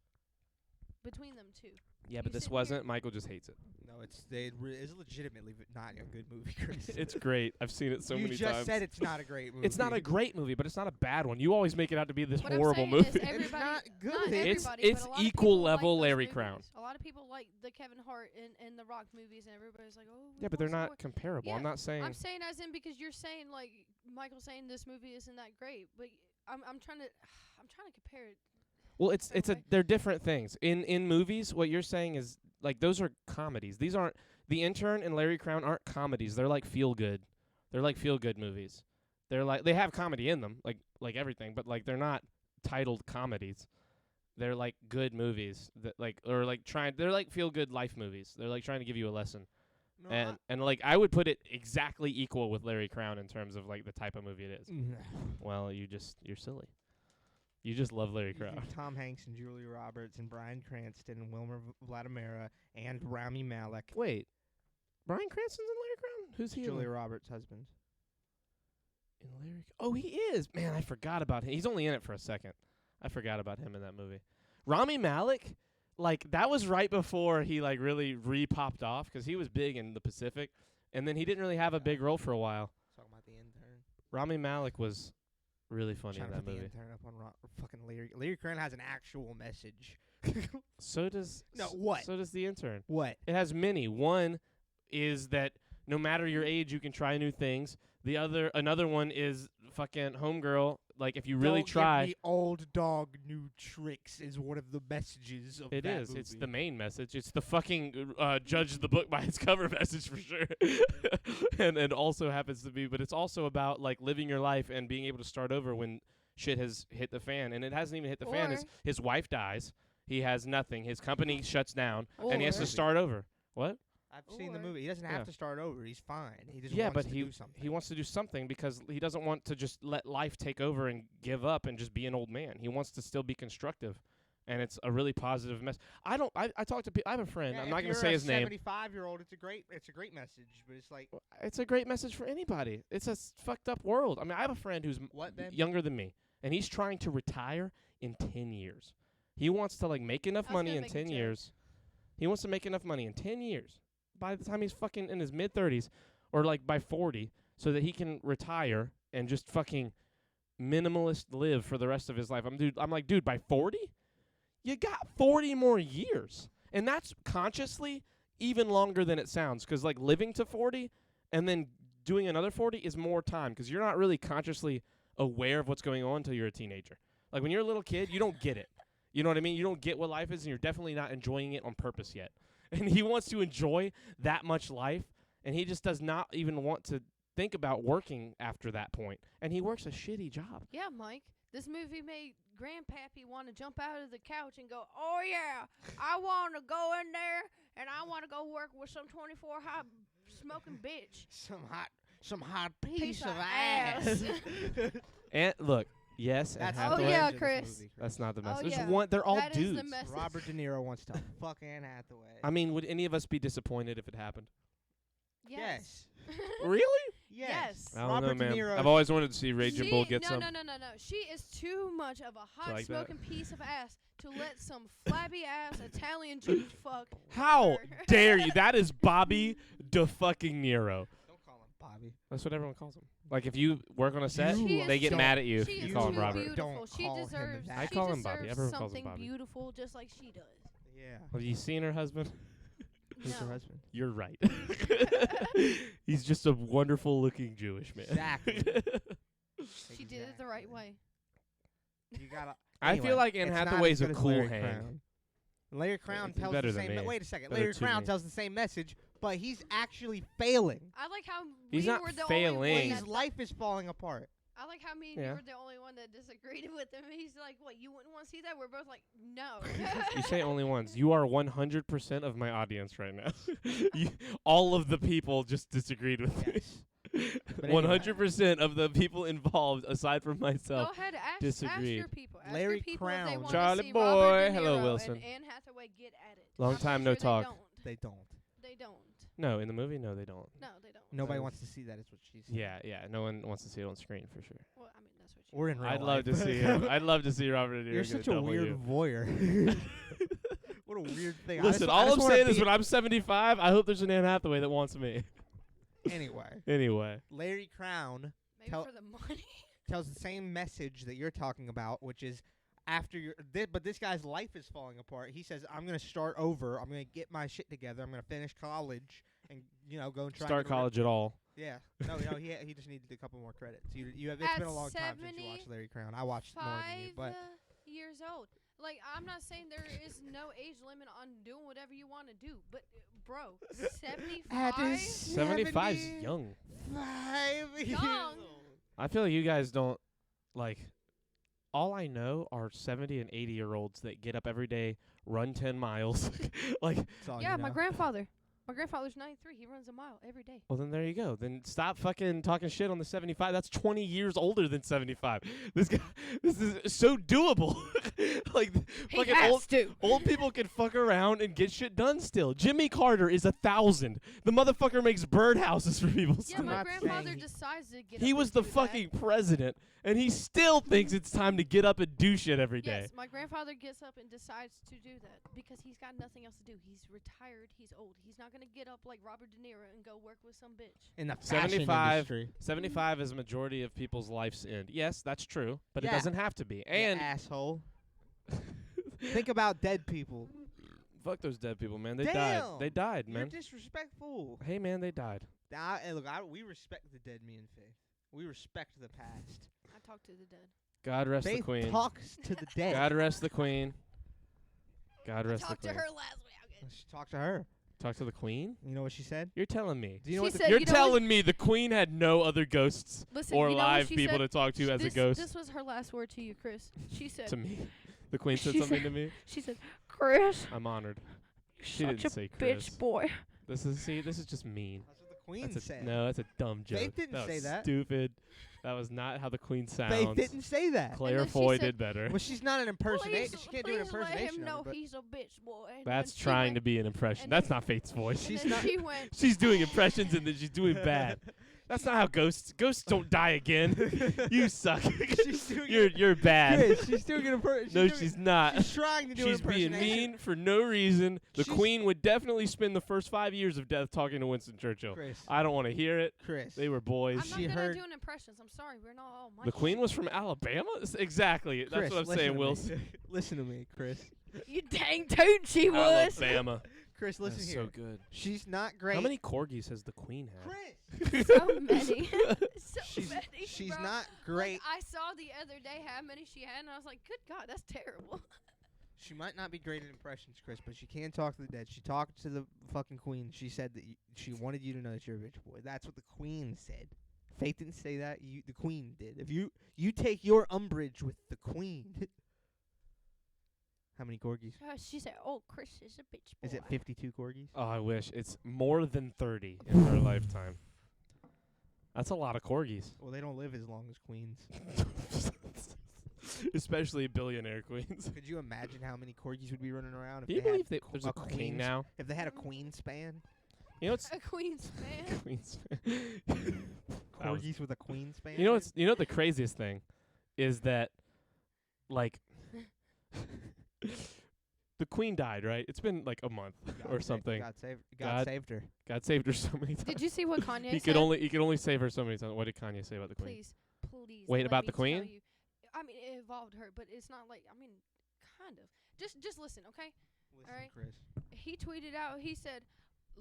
between them two. Yeah, you but this sit here- wasn't. Michael just hates it. No, it's legitimately not a good movie, Chris. It's great. I've seen it so you many just times. said it's not a great movie. It's not a great movie, but it's not a bad one. You always make it out to be this What I'm horrible saying movie. is everybody, not good. Not It's- everybody, it's but a lot of equal people like level those Larry movies. Crown. A lot of people like the Kevin Hart and the Rock movies, and everybody's like, oh. we Yeah, but they're want some not more. comparable. Yeah, I'm not saying. I'm saying as in because you're saying like Michael's saying this movie isn't that great, but I'm trying to compare it. Well, it's Okay. they're different things. In movies, what you're saying is like those are comedies. These aren't. The Intern and Larry Crown aren't comedies. They're like feel good. They're like feel good movies. They're like they have comedy in them, like everything, but like they're not titled comedies. They're like good movies that they're like feel good life movies. They're like trying to give you a lesson. No, And like I would put it exactly equal with Larry Crown in terms of like the type of movie it is. Well, you're silly. You just love Larry You Crown. think Tom Hanks and Julia Roberts and Bryan Cranston and Wilmer Vladimira and Rami Malek. Wait, Bryan Cranston's in Larry Crown? Who's he? Julia Roberts' husband. In Larry? Oh, he is. Man, I forgot about him. He's only in it for a second. I forgot about him in that movie. Rami Malek, like that was right before he like really re-popped off because he was big in the Pacific, and then he didn't really have a big role for a while. Talking about the intern. Rami Malek was really funny Trying in to that put movie. the intern up on fucking Larry. Larry Crown has an actual message. So does No, what? So does The Intern. What? It has many. One is that no matter your age, you can try new things. Another one is fucking homegirl. Like if you really Don't try, give me old dog new tricks is one of the messages of it that is. movie. It's the main message. It's the fucking judge the book by its cover message for sure. and also happens to be, but it's also about like living your life and being able to start over when shit has hit the fan. And it hasn't even hit the fan. Or- His wife dies. He has nothing. His company shuts down, and he has to Or- start over. What? I've seen the Or- movie. He doesn't have Yeah. to start over. He's fine. He just Yeah, wants but to he do something. he wants to do something because he doesn't want to just let life take over and give up and just be an old man. He wants to still be constructive, and it's a really positive mess. I talk to people. I have a friend. Yeah, I'm if not going you're to say a his name. 75-year-old, it's a great message, but it's like It's a great message for anybody. It's a fucked up world. I mean, I have a friend who's what then? younger than me, and he's trying to retire in 10 years. He wants to like make enough I was money gonna in make a 10 joke. years. He wants to make enough money in 10 years. By the time he's fucking in his mid-30s or like by 40 so that he can retire and just fucking minimalist live for the rest of his life. I'm like, dude, by 40? You got 40 more years. And that's consciously even longer than it sounds cuz like living to 40 and then doing another 40 is more time cuz you're not really consciously aware of what's going on until you're a teenager. Like when you're a little kid, you don't get it. You know what I mean? You don't get what life is, and you're definitely not enjoying it on purpose yet. And he wants to enjoy that much life, and he just does not even want to think about working after that point. And he works a shitty job. Yeah, Mike. This movie made Grandpappy want to jump out of the couch and go, "Oh yeah, I want to go in there and I want to go work with some 24 hot smoking bitch." Some hot piece of ass. ass. And look, yes, That's Anne Oh, the Hathaway. yeah, message of this Chris. movie, That's not the Oh, message. yeah. They're all That is dudes. the message. Robert De Niro wants to fuck Anne Hathaway. I mean, would any of us be disappointed if it happened? Yes. Really? Yes. I don't Robert know, De man. Niro. I've always wanted to see Raging Bull get no, some. No. She is too much of a hot like that? smoking piece of ass to let some flabby ass Italian Jew fuck. How her. dare you? That is Bobby de fucking Niro. Don't call him Bobby. That's what everyone calls him. Like if you work on a set, She is they get too- mad at you if She you is call him too Robert. beautiful. Don't She call him deserves. that. I she call him Bobby. deserves Everyone calls him something Bobby. beautiful, just like she does. Yeah. Have you seen her husband? Who's her No. husband? You're right. He's just a wonderful looking Jewish man. Exactly. She did it the right way. You gotta. I Anyway, feel like Anne it's not Hathaway's as a good as cool Larry hang. Crown. Larry Crown It's tells better the than same. me. Wait a second. Better Larry to Crown me. tells the same message, but he's actually failing. I like how He's we not were the failing. only one His that life is falling apart. I like how me and Yeah. you were the only one that disagreed with him. He's like, "What? You wouldn't want to see that?" We're both like, "No." You say only ones. You are 100% of my audience right now. All of the people just disagreed with me. Yes. But anyway. 100% of the people involved, aside from Go myself. ahead, ask disagreed. your people. Ask Larry your people if they Crown. want Charlie to see boy. Robert De Hello, Niro Wilson. and Anne Hathaway get at it. Long I'm time pretty no sure talk. They don't. They don't. No, in the movie, no, they don't. No, they don't. Nobody So- wants to see that. Is what she said. Yeah, no one wants to see it on screen for sure. Well, I mean, that's what you. Or in real I'd life. love to see him. I'd love to see Robert De Niro You're get such a a W. weird voyeur. What a weird thing. Listen, all I'm saying is when I'm 75, I hope there's an Anne Hathaway that wants me. Anyway, Anyway. Larry Crown Maybe tell- for the money. tells the same message that you're talking about, which is after your. But this guy's life is falling apart. He says, "I'm gonna start over. I'm gonna get my shit together. I'm gonna finish college and go and try Start and get a college at all. Yeah. No, he just needed a couple more credits. You have. It's At been a long time since you watched Larry Crown. I watched more than you, 5 but years old. Like, I'm not saying there is no age limit on doing whatever you want to do, but bro, 75. 75 is young. 5 years Young. old. I feel like you guys don't, like, all I know are 70 and 80-year-olds that get up every day, run 10 miles. Like, That's all Yeah, you know. my grandfather. My grandfather's 93. He runs a mile every day. well, then there you go. Then stop fucking talking shit on the 75. That's 20 years older than 75. This is so doable. Like, He fucking has to. old people can fuck around and get shit done still. Jimmy Carter is 1,000. The motherfucker makes birdhouses for people Yeah, still. I'm my not grandfather saying he- decides to get He up was and the do that. fucking president, and he still thinks it's time to get up and do shit every day. Yes, my grandfather gets up and decides to do that because he's got nothing else to do. He's retired. He's old. He's not gonna get up like Robert De Niro and go work with some bitch. In the fashion 75 industry. 75 is a majority of people's life's end. Yes, that's true, but Yeah. it doesn't have to be. You And asshole. Think about dead people. fuck those dead people, man. They died. Damn. They died, You're man. disrespectful. Hey, man, they died. We respect the dead, me and Faith. We respect the past. I talk to the dead. God rest the Faith queen. talks to the dead. God rest the queen. God I rest the talked to queen. her last week. Okay. Let's talk to her. Talk to the queen? You know what she said? You're telling me. Do you know She what? said- You're you know what- telling me the queen had no other ghosts Listen, or you know what live she people said? to talk to as a this, ghost? This was her last word to you, Chris. She said. To me. The queen said She something said- to me. She said, "Chris, I'm honored. you're She such didn't a say Chris. bitch boy." This is just mean. That's what the queen That's said. no, that's a dumb joke. Faith didn't that say was that. Stupid. That was not how the queen sounds. Faith didn't say that. Claire then she Foy said- did better. Well, she's not an impersonation. Please, She can't do an please let impersonation. him know of her, but he's a bitch boy. And That's then she trying went- to be an impression. and That's then- not Faith's voice. And She's then not- she went. She's doing impressions and then she's doing bad. That's not how ghosts don't die again. You suck. She's doing you're bad. Chris, she's doing an impersonation. No, she's not. She's trying to do She's an being impersonation. mean for no reason. The She's- queen would definitely spend the first 5 years of death talking to Winston Churchill. Chris. I don't want to hear it. Chris. They were boys. I'm not She good heard- at doing impressions. I'm sorry. We're not all. The queen was from Alabama? Exactly. That's Chris, what I'm listen saying, to Wilson. me. Listen to me, Chris. You dang toot, she was. Alabama. Chris, listen That's here. so good. She's not great. How many corgis has the queen had? Chris. So many. So She's many. she's bro. not great. Like, I saw the other day how many she had, and I was like, good God, that's terrible. She might not be great at impressions, Chris, but she can talk to the dead. She talked to the fucking queen. She said that she wanted you to know that you're a rich boy. That's what the queen said. Faith didn't say that. The queen did. If you take your umbrage with the queen. How many corgis? She said, oh, Chris is a bitch boy. Is it 52 corgis? Oh, I wish. It's more than 30 in her lifetime. That's a lot of corgis. Well, they don't live as long as queens. Especially billionaire queens. Could you imagine how many corgis would be running around if Do you they believe had there's a queen queen now? If they had a queen span? You know what's A queen's man. queens? Corgis with a queen span? You know what the craziest thing is that, like, the queen died, right? It's been like a month or something. God saved her. God saved her so many times. Did you see what Kanye He said? could only save her so many times. What did Kanye say about the queen? Please. Wait, let about me the queen? tell you. I mean, it involved her, but it's not like, I mean, kind of. Just listen, okay? Listen, All right. Chris. He tweeted out, he said,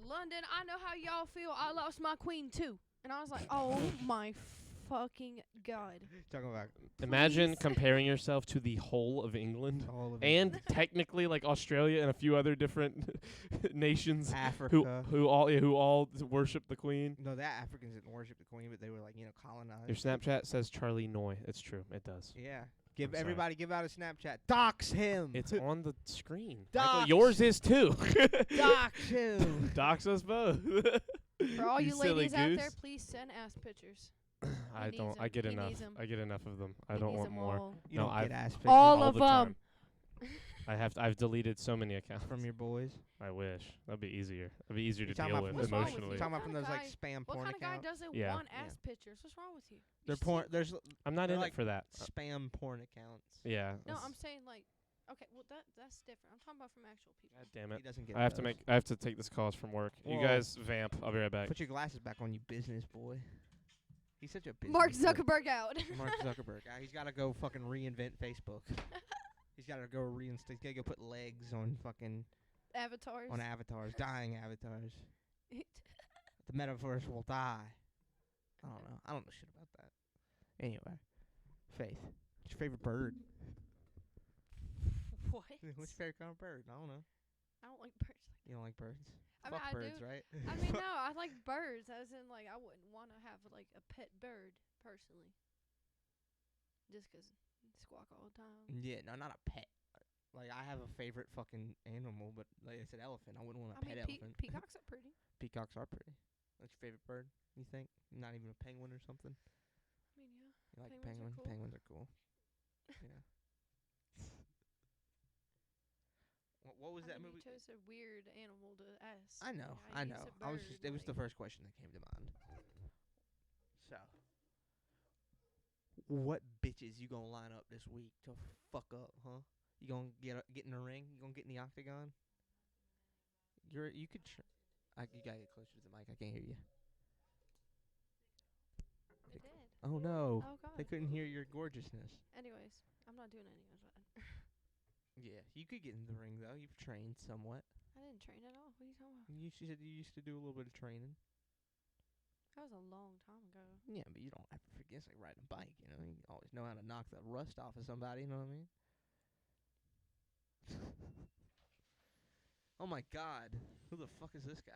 London, I know how y'all feel. I lost my queen, too. And I was like, oh, my fucking God. Talking about Imagine Please. comparing yourself to the whole of England all of and technically like Australia and a few other different nations Africa. who all worship the queen. No, that Africans didn't worship the queen, but they were like, colonized. Your Snapchat says Charlie Noy. It's true. It does. Yeah. I'm sorry. Everybody give out a Snapchat. Dox him. It's on the screen. Dox. Michael, yours is too. Dox him. Dox us both. For all you silly ladies out there, goose. please send ass pictures. I needs don't. 'em. I get He enough. needs 'em. I get enough of them. I He don't needs want 'em more. all. You No, don't I've- get ass pictures All All of the them. time. I've deleted so many accounts. from your boys. I wish that'd be easier. That'd be easier to You talking deal about with from What's wrong with emotionally. you? Talking about What from kind those of like spam What porn kind of guy accounts. doesn't Yeah. want ass pictures? What's wrong with you? They're You porn. see- There's I'm not They're in like it for that. spam porn accounts. Yeah. No, that's- I'm saying like, okay, well that's different. I'm talking about from actual people. God damn He it. doesn't get. I have to those. I have to take this call from work. You Whoa. guys vamp. I'll be right back. Put your glasses back on, you business boy. He's such a business Mark boy. Zuckerberg out. Mark Zuckerberg. He's got to go fucking reinvent Facebook. He's got to go reinst. He's got to go put legs on fucking Avatars. on avatars, dying avatars. The metaverse will die. I don't know. I don't know shit about that. Anyway, Faith, what's your favorite bird? What? What's your favorite kind of bird? I don't know. I don't like birds. You don't like birds? I mean, Fuck I birds, do. right? I mean, no, I like birds. As in, like, I wouldn't want to have like a pet bird personally. Just 'cause they squawk all the time. Yeah, no, not a pet. Like, I have a favorite fucking animal, but like I said, elephant. I wouldn't want a I pet mean, elephant. peacocks are pretty. Peacocks are pretty. What's your favorite bird? You think? Not even a penguin or something? I mean, yeah. You like Penguins are penguin? cool. Penguins are cool. Yeah. What was that I mean, movie? You chose a weird animal to ask. I know, Like, I use know. a It was bird, the like- first question that came to mind. So, what bitches you gonna line up this week to fuck up, huh? You gonna get in the ring? You gonna get in the octagon? You could. You gotta get closer to the mic. I can't hear you. It did. Oh no, Oh god. they couldn't hear your gorgeousness. Anyways, I'm not doing any of that. Yeah, you could get in the ring though. You've trained somewhat. I didn't train at all. What are you talking about? You said you used to do a little bit of training. That was a long time ago. Yeah, but you don't ever forget. It's like riding a bike, you know. You always know how to knock the rust off of somebody, you know what I mean? Oh my god. Who the fuck is this guy?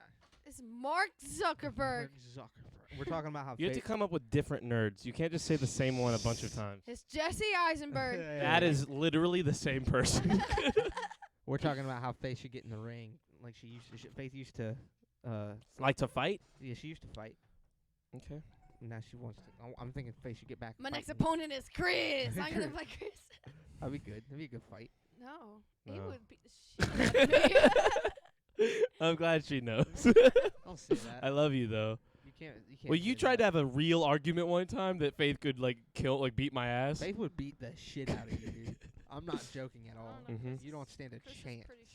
It's Mark Zuckerberg. Mark Zuckerberg. We're talking about how You have to fake- come up with different nerds. You can't just say the same one a bunch of times. It's Jesse Eisenberg. That is literally the same person. We're talking about how Faith should get in the ring. Like she used to. Faith used to. Like to fight? Yeah, she used to fight. Okay. Now she wants to. I'm thinking Faith should get back. My next fighting. opponent is Chris. I'm gonna fight Chris. That'd be good. That'd be a good fight. No, he No. would beat the shit out of me. I'm glad she knows. Don't say that. I love you though. You can't. Well, you say tried to that. have a real argument one time that Faith could beat my ass. Faith would beat the shit out of you, dude. I'm not joking at I all. don't know, Mhm. Chris You don't is- stand a Chris is chance. pretty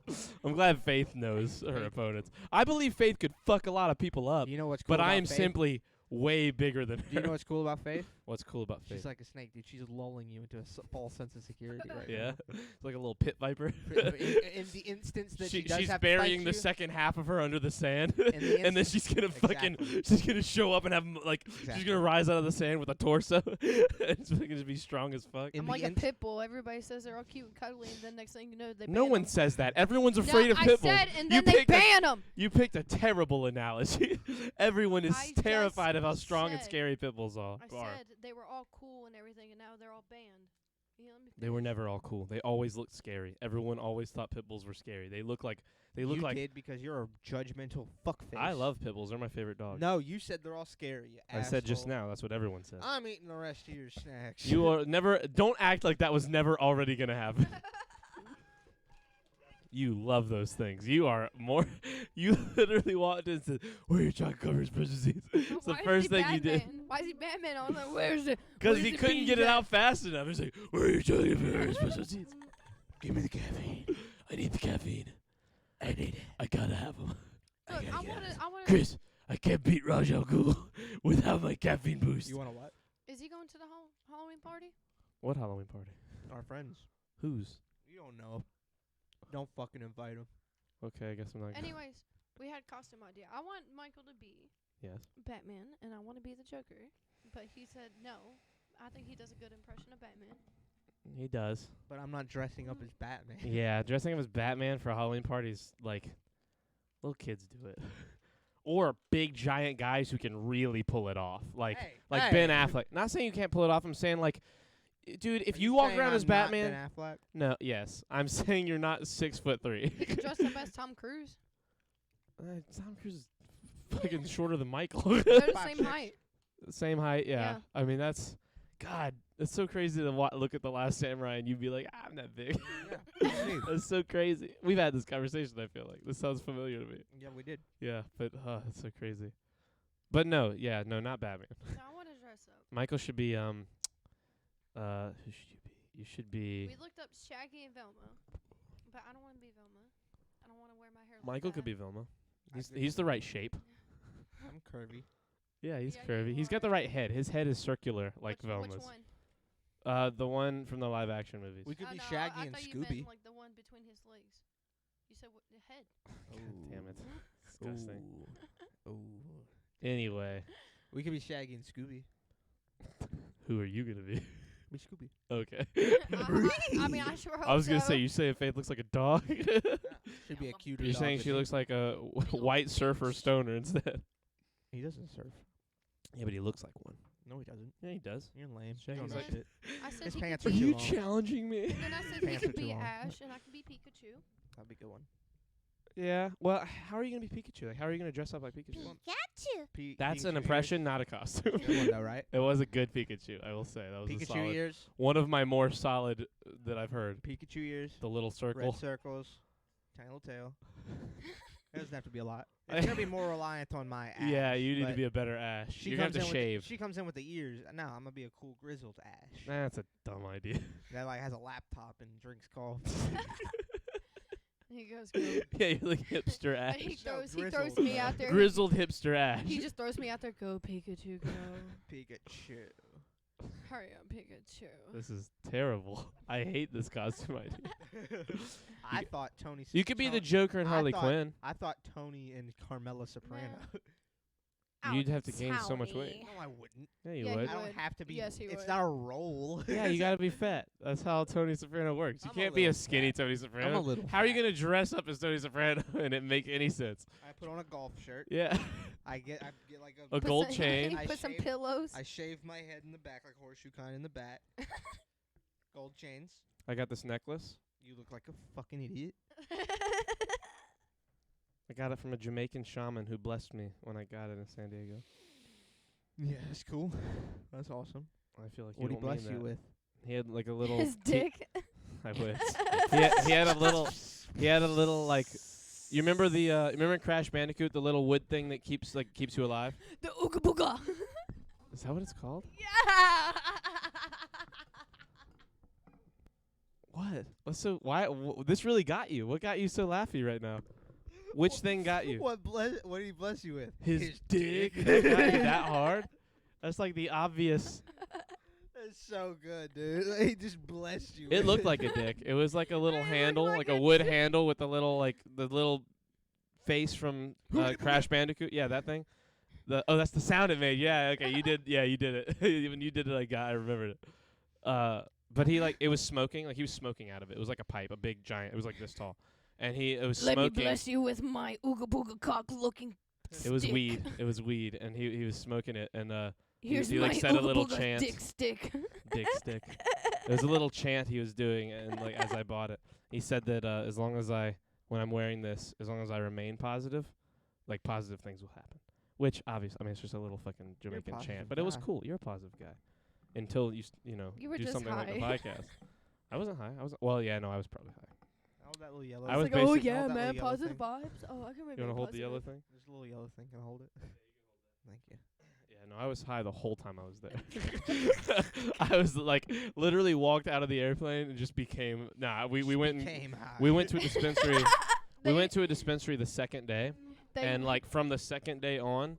strong. I'm glad Faith knows her Faith- opponents. I believe Faith could fuck a lot of people up, You know what's cool but I about am Faith? simply way bigger than her. Do you know what's cool about Faith? What's cool about Faith? She's like a snake, dude. She's lulling you into a false sense of security right yeah, now. it's like a little pit viper. in the instance that she does she's have burying to the fight second half of her under the sand, In the and then she's gonna Exactly. she's gonna show up and have she's Exactly. gonna rise out of the sand with a torso. It's gonna be strong as fuck. In I'm the like a ins- pit bull. Everybody says they're all cute and cuddly, and then next thing you know, they No ban one 'em. says that. Everyone's afraid of I pit bulls. said, and You then they picked a- ban them. You picked a terrible analogy. Everyone is I terrified just of how strong and said- scary pit bulls are. I said they were all cool and everything, and now they're all banned. You know, let me They were finish. never all cool. They always looked scary. Everyone always thought pit bulls were scary. They look like you did because you're a judgmental fuckface. I love pit bulls. They're my favorite dog. No, you said they're all scary. You I said just asshole. now. That's what everyone said. I'm eating the rest of your snacks. You are never. Don't act like that was never already gonna happen. You love those things. You are more. You literally walked in and said, "Where are your chocolate covered special seeds?" It's the Why is first he thing you did. Batman? Why is he Batman? I was like, where's it? Because Where's he the couldn't beans get it at? out fast enough. He's like, "Where are your chocolate covered special seeds?" Give me the caffeine. I need the caffeine. I need it. I gotta have them. Look, I want to. Chris, I can't beat Raj Al Ghul without my caffeine boost. You want to what? Is he going to the Halloween party? What Halloween party? Our friends. Whose? You don't know. Don't fucking invite them. Okay, I guess I'm not. Anyways, we had costume idea. I want Michael to be Yes. Batman, and I want to be the Joker. But he said no. I think he does a good impression of Batman. He does. But I'm not dressing up as Batman. Yeah, dressing up as Batman for a Halloween party is like little kids do it. Or big giant guys who can really pull it off. Like Hey, Ben hey. Affleck. Not saying you can't pull it off. I'm saying like dude, if Are you walk saying around I'm as not Batman, Ben Affleck? no, yes. I'm saying you're not 6'3". He could dress up as Tom Cruise. Tom Cruise is fucking shorter than Michael. They're the 5'6". same height. Same height, yeah. Yeah. I mean, that's God. It's so crazy to look at The Last Samurai and you'd be like, I'm not big. Yeah. Me. That's so crazy. We've had this conversation. I feel like this sounds familiar to me. Yeah, we did. Yeah, but it's so crazy. But no, not Batman. No, I want to dress up. Michael should be who should you be? You should be. We looked up Shaggy and Velma, but I don't want to be Velma. I don't want to wear my hair. Michael like could be that. Velma. I could He's be the right shape. I'm curvy. Yeah, he's Yeah, you curvy. He's got the are. right head. His head is circular like Which Velma's. one? The one from the live action movies. We could Oh, be no, Shaggy I and thought you Scooby. meant like the one between his legs. You said the head. Damn it. Disgusting. Ooh. Anyway, We could be Shaggy and Scooby. who are you gonna be? Be Scooby. Okay. I mean, I sure hope I was gonna so. say you say Faith looks like a dog. Should be a cuter You're dog saying than she me. looks like a white surfer stoner instead. He doesn't surf. Yeah, but he looks like one. No, he doesn't. Yeah, he does. You're lame. Shaggy You don't know looks like- shit. I said His he pants could are be. too long. challenging me? And then I said he Pants are could too be long. Ash, and I could be Pikachu. That'd be a good one. Yeah. Well, how are you gonna be Pikachu? Like, how are you gonna dress up like Pikachu? That's an Pikachu impression, not a costume. Ears. Good one though, right? It was a good Pikachu, I will say. That was a Pikachu solid. ears. One of my more solid that I've heard. Pikachu ears. The little circle. Red circles. Tiny little tail. It doesn't have to be a lot. It's gonna be more reliant on my ash. Yeah, you need to but be a better Ash. she You're gonna have comes to in with the- shave. she comes in with the ears. No, I'm gonna be a cool grizzled ash That's a dumb idea. that like has a laptop and drinks coffee. He goes, go. Yeah, you're like hipster Ash. And he No, throws grizzled, me out there. Grizzled hipster Ash. He just throws me out there. Go Pikachu, go. Pikachu. Hurry up, Pikachu. This is terrible. I hate this costume idea. I thought Tony. You could be the Ton- Joker and I Harley thought- Quinn. I thought Tony and Carmela Soprano. You'd have to gain so much weight. No, I wouldn't. Yeah, you Yeah, would. I don't would. have to be. Yes, he it's would. not a role. Yeah, you gotta be fat. That's how Tony Soprano works. You I'm a can't be a little skinny fat. Tony I'm Soprano. a little. How are you fat. gonna dress up as Tony Soprano and it make any sense? I put on a golf shirt. Yeah. I get like A a. gold some, chain. I Put some shave- pillows. I shave my head in the back like horseshoe kind in the back. Gold chains. I got this necklace. You look like a fucking idiot. I got it from a Jamaican shaman who blessed me when I got it in San Diego. Yeah, that's cool. That's awesome. I feel like What he do you don't mean bless you that. with? He had like a little His dick. I wish. he had a little. He had a little like. You remember the? You remember in Crash Bandicoot the little wood thing that keeps you alive? The ooga booga. Is that what it's called? Yeah. What? What's so? Why? This really got you. What got you so laughy right now? Which thing got you? What did he bless you with? His dick. Got you that hard? That's like the obvious. That's so good, dude. He just blessed you. It looked like a dick. It was like a little It looked handle, like like a a wood handle with the little face from Crash Bandicoot. Yeah, that thing. That's the sound it made. Yeah, okay, you did. Yeah, you did it. When you did it, I remembered it. But it was smoking. Like he was smoking out of it. It was like a pipe, a big giant. It was like this tall, and it was Let smoking. me bless you with my ooga booga cock looking. It was stick. weed. It was weed, and he was smoking it, and Here's he my like said a ooga little booga chant. dick stick. Dick stick. It was a little chant he was doing, and like as I bought it, he said that as long as when I'm wearing this, as long as I remain positive, like positive things will happen. Which obviously, I mean, it's just a little fucking Jamaican chant, positive but it was guy. cool. You're a positive guy, until You were do just something like the high. podcast. I wasn't high. Well, yeah, no, I was probably high. Hold that little yellow. I was It's like, oh basic- yeah, hold that man, little yellow positive thing. vibes. Oh, I can remember. You want to hold the yellow thing? There's a little yellow thing. Can I hold it? Thank you. Yeah, no, I was high the whole time I was there. I was like literally walked out of the airplane and just became. We went we went to a dispensary. We went to a dispensary the second day, and like from the second day on,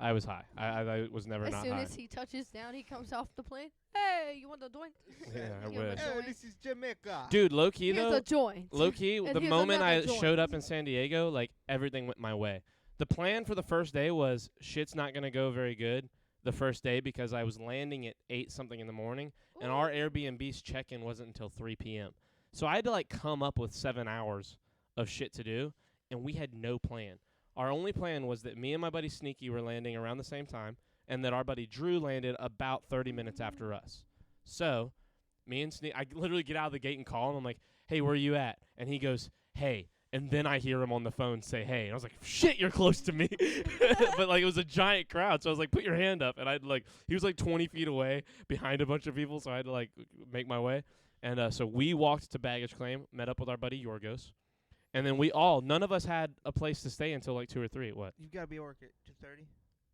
I was high. I was never as not soon high. as he touches down, he comes off the plane. Hey, you want the joint? Yeah, I Give him a wish. joint. This is Jamaica. Dude, low key Here's though. a joint. Low key, And the here's moment I another showed joint. up in San Diego, like everything went my way. The plan for the first day was shit's not gonna go very good the first day because I was landing at 8 something in the morning, and our Ooh. Airbnb's check-in wasn't until 3 p.m. So I had to like come up with 7 hours of shit to do, and we had no plan. Our only plan was that me and my buddy Sneaky were landing around the same time, and that our buddy Drew landed about 30 minutes after us. So, me and Sneaky, I literally get out of the gate and call him. I'm like, hey, where are you at? And he goes, hey. And then I hear him on the phone say, hey. And I was like, shit, you're close to me. But, like, it was a giant crowd. So I was like, put your hand up. And he was like 20 feet away behind a bunch of people. So I had to, like, make my way. And so we walked to baggage claim, met up with our buddy Yorgos. And then none of us had a place to stay until like 2 or 3. What? You've got to be at work at 2:30.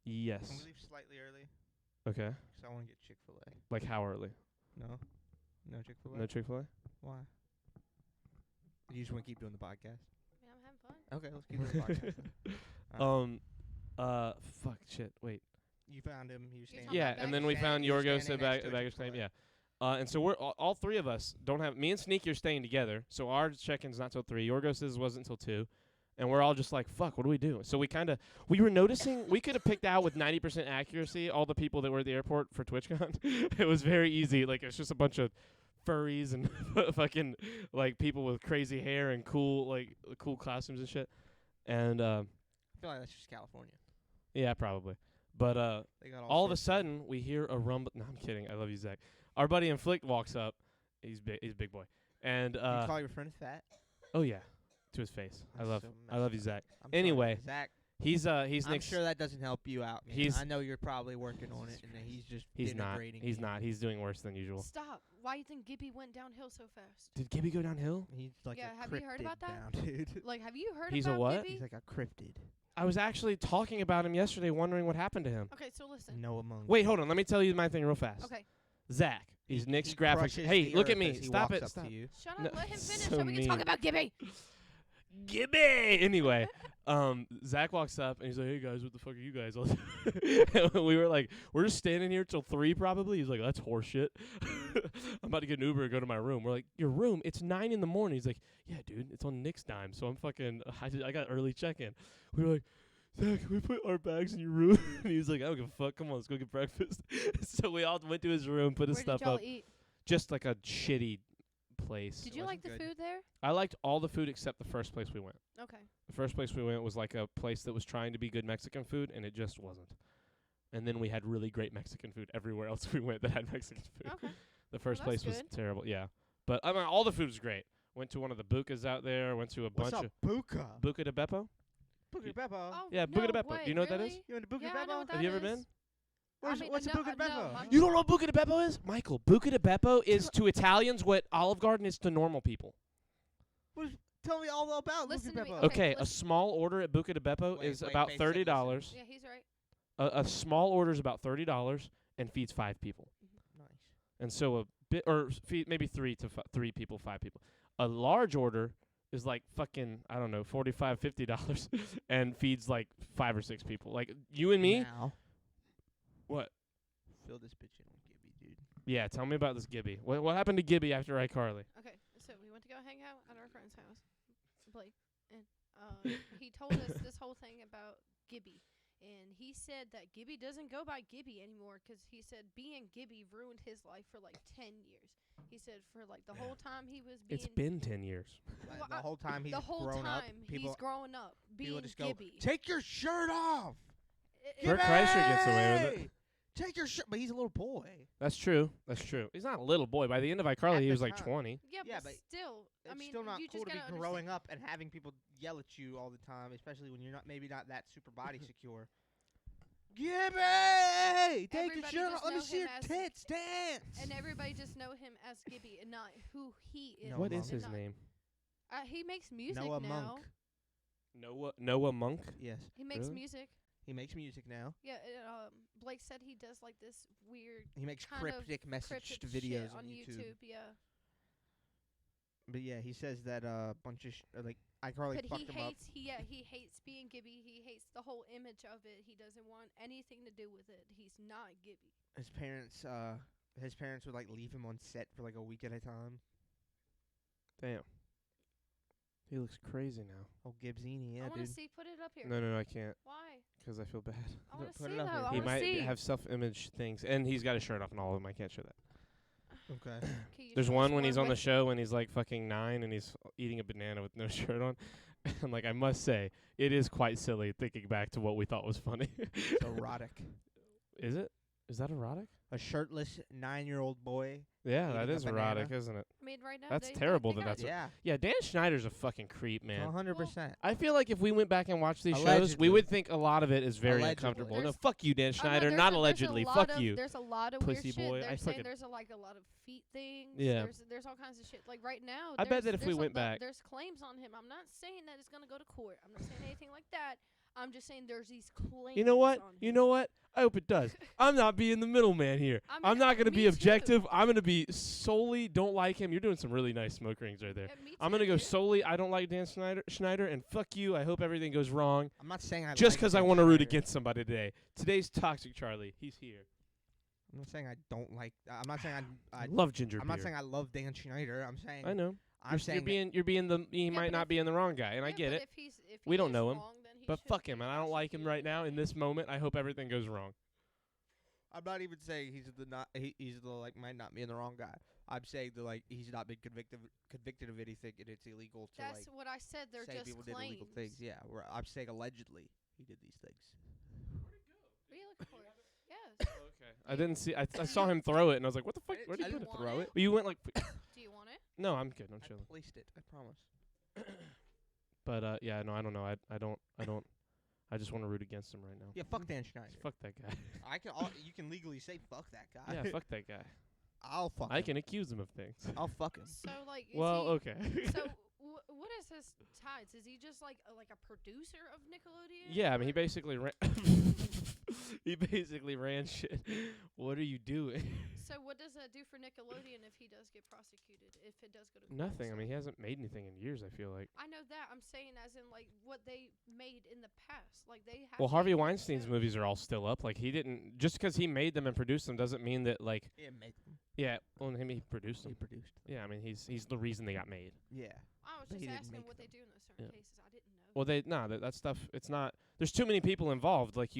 Yes. Can we leave slightly early? Okay. Because I want to get Chick-fil-A. Like how early? No Chick-fil-A. No Chick-fil-A? Why? You just want to keep doing the podcast? Yeah, I'm having fun. Okay, let's keep doing the podcast. then. Alright. Fuck, shit, wait. You found him. He was You're standing. talking Yeah, about and then we baggage found He was Yorgos standing at next to a baggage claim, Chick-fil-A. yeah. And so we're all 3 of us don't have, me and Sneaky are staying together, so our check-in's not till 3, Yorgos's wasn't till 2, and we're all just like, fuck, what do we do? So we were noticing, we could have picked out with 90% accuracy all the people that were at the airport for TwitchCon. It was very easy, like it's just a bunch of furries and fucking like people with crazy hair and cool costumes and shit. And I feel like that's just California. yeah, probably. But They got all of a sorts sudden we hear a rumble. No, I'm kidding. I love you, Zach. Our buddy Inflict walks up. He's a big boy. And You call your friend fat? oh yeah, to his face. I That's love so I love you, messed up. Zach. I'm sorry, Anyway, Zach. He's I'm Nick's. sure that doesn't help you out. Man. He's- I know you're probably working on it, and that he's just He's not. denigrating He's you. not. He's doing worse than usual. Stop. Why do you think Gibby went downhill so fast? Did Gibby go downhill? He's like Yeah, a have cryptid you heard about that? now, dude. Like, have you heard He's a about what? Gibby? He's like a cryptid. I was actually talking about him yesterday, wondering what happened to him. Okay, so listen. No among. Wait, hold on. Let me tell you my thing real fast. Okay, Zach. He's Nick's He graphics. crushes Hey, the look at earth me. as he Stop walks it. up Stop. to you. shut up. No, Let him finish so so we can talk mean. about Gibby. Gibby. Anyway, Zach walks up and he's like, "Hey guys, what the fuck are you guys?" And we were like, "We're just standing here till 3 probably." He's like, "That's horseshit." I'm about to get an Uber and go to my room. We're like, "Your room? It's 9 in the morning." He's like, "Yeah, dude, it's on Nick's dime, so I'm fucking. I got early check-in." We were like, "Zach, can we put our bags in your room?" And he was like, "I don't give a fuck. Come on, let's go get breakfast." So we all went to his room, put his Where stuff did y'all up. eat? Just like a shitty place. Did It you like wasn't the good. food there? I liked all the food except the first place we went. Okay. The first place we went was like a place that was trying to be good Mexican food, and it just wasn't. And then we had really great Mexican food everywhere else we went that had Mexican food. Okay. The first that's place was good. terrible, yeah. But I mean, all the food was great. Went to one of the bukas out there. Went to a What's bunch up, of Buka? Buca de Beppo. Buka Beppo. Oh, Yeah, no Buca de Beppo. way, Do you know what that really? is? You went to Buka Yeah, I know Beppo? what Have you that ever is. been? What's a no, Buca de no, Beppo? I'm- You don't know what Buca de Beppo is? Michael, Buca de Beppo is to Italians what Olive Garden is to normal people. Tell me all about Listen Buca to de me, Beppo. Okay, a listen. small order at Buca de Beppo Wait, is wait, about wait, say listen. $30. Yeah, he's right. A small order is about $30 and feeds 5 people. Nice. And so a bit, or feed maybe 3 people, 5 people. A large order is like fucking, I don't know, $45-$50 and feeds like 5 or 6 people. Like you and me. Now, What? fill this bitch in with Gibby, dude. Yeah, tell me about this Gibby. What happened to Gibby after iCarly? Okay, so we went to go hang out at our friend's house, Blake, and he told us this whole thing about Gibby. And he said that Gibby doesn't go by Gibby anymore 'cause he said being Gibby ruined his life for like 10 years. He said for like the whole time he was being It's been 10 years. Well, The whole time he's the whole grown up, time people he's growing up people being just go, Gibby. take your shirt off. Bert Kreischer gets away with it. Gibby! Take your shirt, but he's a little boy. That's true. That's true. He's not a little boy. By the end of iCarly, At he the was like time. 20. Yeah, Yeah, but but still, I It's mean, still not you cool just to be gotta growing understand. up and having people yell at you all the time, especially when you're not not that super body secure. Gibby, take your Everybody shirt just off. Let me know see him your as- tits dance. And everybody just know him as Gibby and not who he is. No, What Monk. is and his not- name? He makes music Noah now. Monk. Noah Monk? Yes, He makes Really? music. he makes music now. Yeah, Blake said he does like this weird He makes kind of cryptic messaged cryptic videos shit on YouTube. Yeah, But yeah, he says that bunch of like iCarly but fucked him up. he hates being Gibby. He hates the whole image of it. He doesn't want anything to do with it. He's not Gibby. His parents would like leave him on set for like a week at a time. Damn. He looks crazy now. Oh, Gibbsini, yeah, I want dude. to see. Put it up here. No, I can't Why? 'cause I feel bad. I want to put see it up though. here. I He want to might see. have self-image things, and he's got his shirt off and all of them. I can't show that. Okay. Okay, you There's show us one when he's on the with- show when he's like fucking 9 and he's eating a banana with no shirt on. And like I must say, it is quite silly thinking back to what we thought was funny. It's erotic. Is it? Is that erotic? A shirtless 9-year-old boy. Yeah, Eating that a is erotic, banana. isn't it? I mean, right now That's they, terrible They that got that's what- Yeah, Yeah, Dan Schneider's a fucking creep, man. 100%. I feel like if we went back and watched these shows, Allegedly. we would think a lot of it is very Allegedly. uncomfortable. No, There's- fuck you, Dan Oh, no, Schneider. there's Not a- allegedly. There's a Fuck lot of, you. There's a lot of Pussy weird shit. boy. I They're saying fucking- there's a lot of feet things. Yeah. There's all kinds of shit. Like right now. I bet that if we there's a went lot- back- there's claims on him. I'm not saying that it's gonna go to court. I'm not saying anything like that. I'm just saying there's these claims. You know what? On You him. know what? I hope it does. I'm not being the middleman here. I mean, I'm not going to me be too. objective. I'm going to be solely don't like him. You're doing some really nice smoke rings right there. Yeah, me I'm too, going to go dude. solely I don't like Dan Schneider and fuck you. I hope everything goes wrong. I'm not saying I Just like 'cause I Dan want to root Schneider. against somebody today. Today's Toxic Charlie. He's here. I'm not saying I don't like. I'm not saying I love ginger I'm beer. not saying I love Dan Schneider. I'm saying I know. I'm saying that you're being the he Yeah, might but not if- be in the wrong guy, and I Yeah, get but it. if We he don't is know him, wrong, then he But should fuck be him, and I don't like him right now in this moment. I hope everything goes wrong. I'm not even saying he's the like might not be in the wrong guy. I'm saying that like he's not been convicted of anything and it's illegal to That's like what I said. They're say just people claims. did illegal things. Yeah, I'm saying allegedly he did these things. What are you looking for? Yes. Okay. I didn't see. I saw him throw it, and I was like, "What the fuck? Where did I you put didn't it? want Throw it? it?" Well, you went like. Do you want it? No, I'm good. I'm I chilling. placed it. I promise. But yeah, no, I don't know. I don't. I just want to root against him right now. Yeah, fuck Dan Schneider. Fuck that guy. You can legally say fuck that guy. Yeah, fuck that guy. I'll fuck I him. can accuse him of things. I'll fuck him. So like. Is Well, he, okay. So what is his ties? Is he just like a producer of Nickelodeon? Yeah, I mean, he or- basically ran. He basically ran shit. What are you doing? So what does that do for Nickelodeon if he does get prosecuted? If it does go to court? Nothing. I So- mean, he hasn't made anything in years. I feel like. I know that. I'm saying as in like what they made in the past. Like they have. Well, Harvey made good Weinstein's shows. movies are all still up. Like he didn't just 'cause he made them and produced them doesn't mean that like He didn't make them. yeah. Well, him he produced He them. produced them. Yeah, I mean he's the reason they got made. Yeah. I was but just he didn't asking make what they them. do in those certain Yeah. cases. I didn't know. Well, that stuff. It's not. There's too many people involved. Like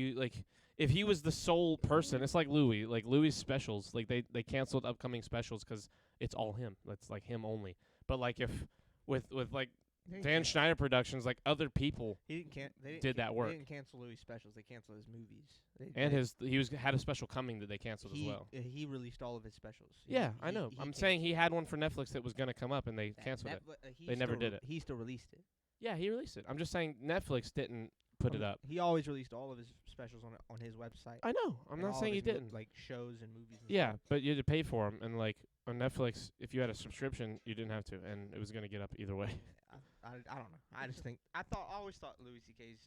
if he was the sole person, it's like Louis. Like Louis' specials. Like they canceled upcoming specials 'cause it's all him. That's like him only. But like if with like They didn't Dan cancel- Schneider Productions, like other people He didn't they didn't did that work. They didn't cancel Louis' specials. They canceled his movies. and he had a special coming that they canceled as well. He released all of his specials. Yeah, I know. I'm saying he had one for Netflix that was gonna come up and they canceled it. They never did it. He still released it. Yeah, he released it. I'm just saying Netflix didn't put it up. He always released all of his specials on his website. I know. I'm and not all saying of he his mo- didn't. like shows and movies. And Yeah, stuff. but you had to pay for them, and like on Netflix, if you had a subscription, you didn't have to, and it was gonna get up either way. I don't know. I just think I always thought Louis C.K.'s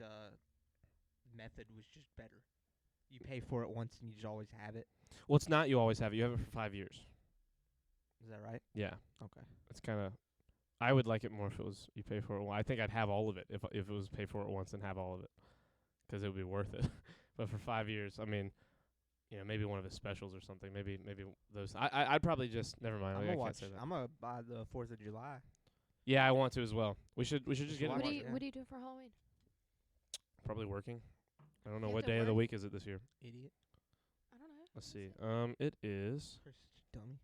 method was just better. You pay for it once and you just always have it. Well, it's not. You always have it. You have it for 5 years. Is that right? Yeah, Okay. it's kind of I would like it more if it was you pay for it. I think I'd have all of it if it was pay for it once and have all of it, 'cause it would be worth it. But for 5 years, I mean, maybe one of his specials or something. Maybe those. I'd probably just never mind. I'm Like, gonna I can't watch. say that. I'm gonna buy the 4th of July. Yeah, I want to as well. We should just Just get watch it. it. Yeah. What do you do for Halloween? Probably working. I don't know You have what to day of the work? week is it this year. Idiot. I don't know. Let's see. It is Chris, dummy.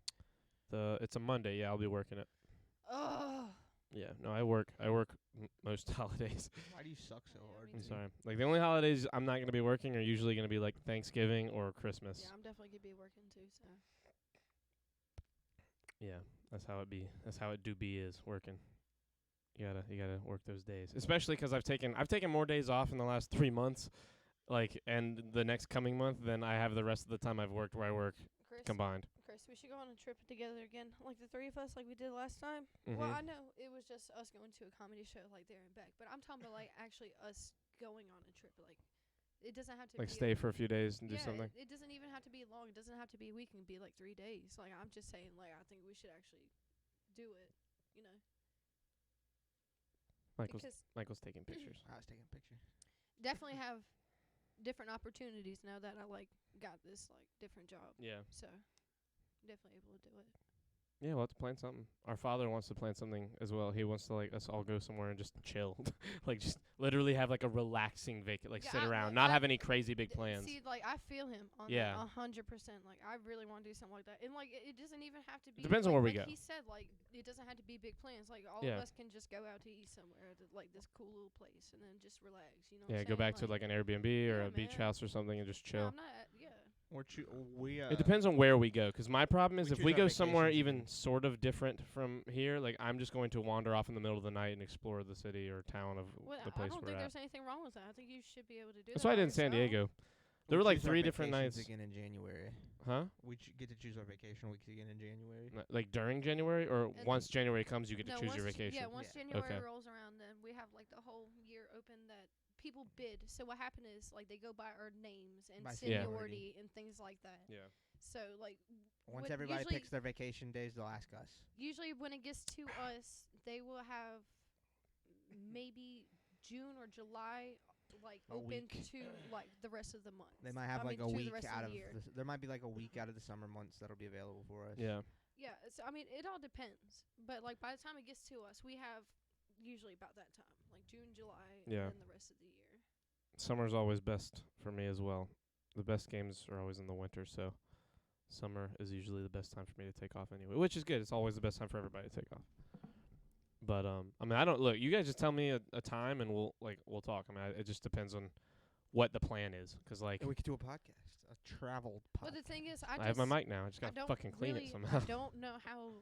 it's a Monday. Yeah, I'll be working it. Oh. Yeah, no, I work most holidays. Why do you suck so Yeah, hard? me I'm too. sorry. Like the only holidays I'm not gonna be working are usually gonna be like Thanksgiving or Christmas. Yeah, I'm definitely gonna be working too. So. Yeah, that's how it be. That's how it do be is working. You gotta work those days, especially 'cause I've taken more days off in the last 3 months, like, and the next coming month than I have the rest of the time I've worked where I work combined. Chris, we should go on a trip together again, like the three of us, like we did last time. Mhm. Well, I know it was just us going to a comedy show, like there and back, but I'm talking about like actually us going on a trip. Like it doesn't have to Like be stay for a few days and do something. It doesn't even have to be long. It doesn't have to be a week. It can be like 3 days. Like I'm just saying, like I think we should actually do it. You know, because Michael's taking pictures. I was taking a picture. definitely have different opportunities now that I like got this like different job. Yeah. So definitely able to do it. Yeah, we'll have to plan something. Our father wants to plan something as well. He wants to like us all go somewhere and just chill, like just literally have like a relaxing like Yeah, sit I- around, like, not I- have any crazy big plans. See, like I feel him on Yeah. 100%. Like I really want to do something like that, and like it doesn't even have to be. Depends on like, where we like go. He said like it doesn't have to be big plans. Like all Yeah. of us can just go out to eat somewhere at like this cool little place, and then just relax. You know. Yeah, what I'm go back saying? to like an Airbnb or Yeah, a beach man. house or something and just No, chill. I'm not. Yeah. We It depends on where we go, 'cause my problem is we if choose we our go somewhere vacations even and- sort of different from here, like I'm just going to wander off in the middle of the night and explore the city or town of Well, the I place don't we're think at. there's anything wrong with that. I think you should be able to do That's that. what I by did in San yourself. Diego. We There were like choose our 3 different vacations nights. again in January. Huh? We get to choose our vacation weeks again in January. Like during January or And once January comes you get to No, choose your once vacation? Yeah, once Yeah. January Okay. rolls around, then we have like the whole year open that people bid. So what happened is like they go by our names and By seniority and things like that. Yeah. So like Once What everybody usually- picks their vacation days, they'll ask us. usually when it gets to us, they will have maybe June or July like A open week. to like the rest of the month. They might have I like mean, a to the week rest out of of the year. there might be like a week out of the summer months that'll be available for us. Yeah. Yeah, so I mean it all depends. But like by the time it gets to us, we have usually about that time, like June, July, Yeah. and then the rest of the year. Summer's always best for me as well. The best games are always in the winter, so summer is usually the best time for me to take off anyway, which is good. It's always the best time for everybody to take off. But I mean, I don't look. You guys just tell me a time and we'll talk. I mean, it just depends on what the plan is, 'cause like And we could do a podcast, a travel podcast. But the thing is, I have my mic now. I just I gotta don't fucking clean really, it somehow. I don't know how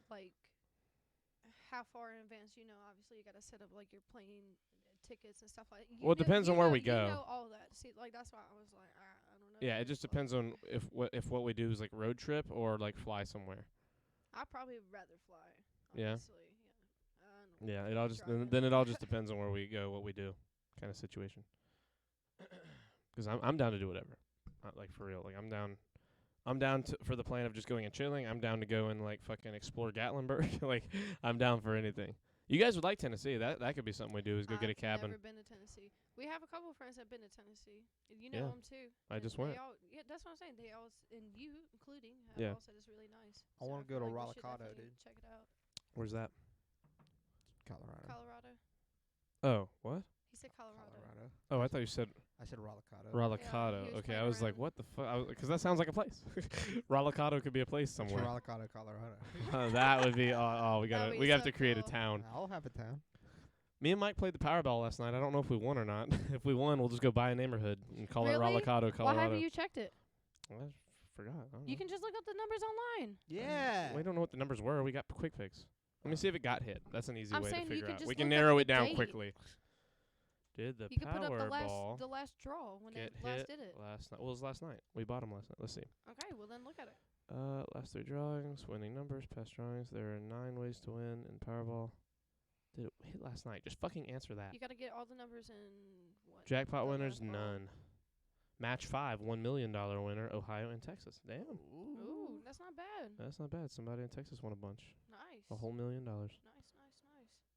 far in advance. You know, obviously you gotta set up like your plane tickets and stuff like. Well, it depends on where we You go. know all that. See, like that's why I was like, I don't know. Yeah, it just Like, depends on if what we do is like road trip or like fly somewhere. I'd probably rather fly. Yeah. Honestly. Yeah. I don't Yeah, like it all just driving. then it all just depends on where we go, what we do, kind of situation. 'Cause I'm down to do whatever, like for real. Like I'm down for the plan of just going and chilling. I'm down to go and like fucking explore Gatlinburg. Like I'm down for anything. You guys would like Tennessee? That could be something we do. Is go get a I've cabin. never been to Tennessee. We have a couple of friends that've been to Tennessee. You Yeah. know them too. I and just they went. all, yeah, that's what I'm saying. They all, and you including, have Yeah. all said it's really nice. I So wanna feel go to like we should Rollicado, definitely dude. Check it out. Where's that? Colorado. Colorado. Oh, what? He said Colorado. Colorado. Oh, I thought you said I said Rollicado. Rollicado. he was Okay, playing I was like, around. what the fuck? 'Cause that sounds like a place. Rollicado could be a place It's somewhere. Rollicado, Colorado. That would be. Oh, we That'd gotta be we have so to create a cool. town. I'll have a town. Me and Mike played the Powerball last night. I don't know if we won or not. If we won, we'll just go buy a neighborhood and call it Really? Rollicado, Colorado. Why haven't you checked it? I forgot. I don't You know. can just look up the numbers online. Yeah. We don't know what the numbers were. We got quick picks. Let me see if it got hit. That's an easy I'm way to saying you figure could out. just We can look up narrow the it down date. quickly. Did the You could put up Powerball the last draw when get it last hit did it. last night? Well, it was last night. We bought 'em last night. Let's see. Okay, well then look at it. Last 3 drawings, winning numbers, past drawings. There are 9 ways to win in Powerball. Did it hit last night? Just fucking answer that. You got to get all the numbers in what? Jackpot the winners, last roll. none. Match 5, $1 million winner, Ohio and Texas. Damn. Ooh, that's not bad. That's not bad. Somebody in Texas won a bunch. Nice. A whole $1 million. Nice, nice, nice.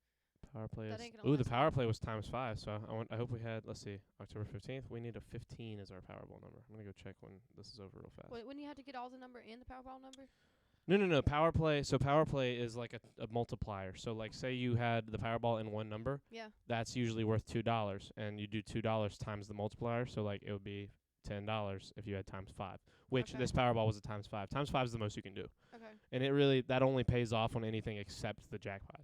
Power play That is. ain't gonna Ooh, the last power long. play was ×5. So I hope we had. Let's see, October 15th. We need a 15 as our Powerball number. I'm gonna go check when this is over real fast. Wait, when you have to get all the number and the Powerball number? No. Power play. So power play is like a multiplier. So like, say you had the Powerball in one number. Yeah. That's usually worth $2, and you do $2 times the multiplier. So like, it would be $10 if you had ×5. Which Okay. this Powerball was a ×5. ×5 is the most you can do. Okay. And it really, that only pays off on anything except the jackpot.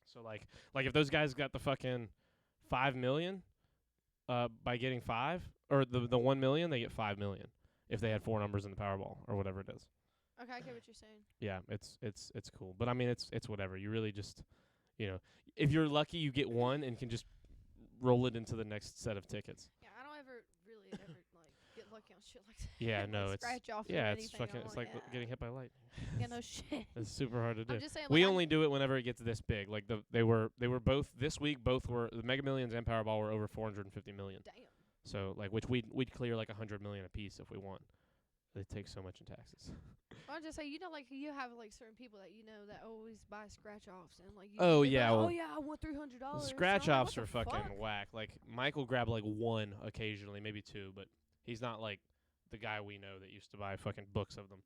So like if those guys got the fucking 5 million by getting 5, or the 1 million, they get 5 million if they had 4 numbers in the Powerball or whatever it is. Okay, I get what you're saying. Yeah, it's cool. But I mean, it's whatever. You really just, if you're lucky, you get one and can just roll it into the next set of tickets. Yeah, I don't ever really ever like get lucky on shit like that. Yeah, Like, no, it's scratch off or yeah, it's anything. fucking I'm it's like getting hit by lightning. Yeah, no shit. It's super hard to do. I'm just saying. We like, only do it whenever it gets this big. Like they were both this week. Both were the Mega Millions and Powerball were over 450 million. Damn. So like, which we'd clear like 100 million a piece if we won. It takes so much in taxes. Well, I'll just say, like you have like certain people that that always buy scratch offs and like. Oh, they're yeah, like, well, oh yeah, I want $300. Scratch offs are fucking fucking whack. Like Michael grabbed like one occasionally, maybe two, but he's not like the guy we know that used to buy fucking books of them.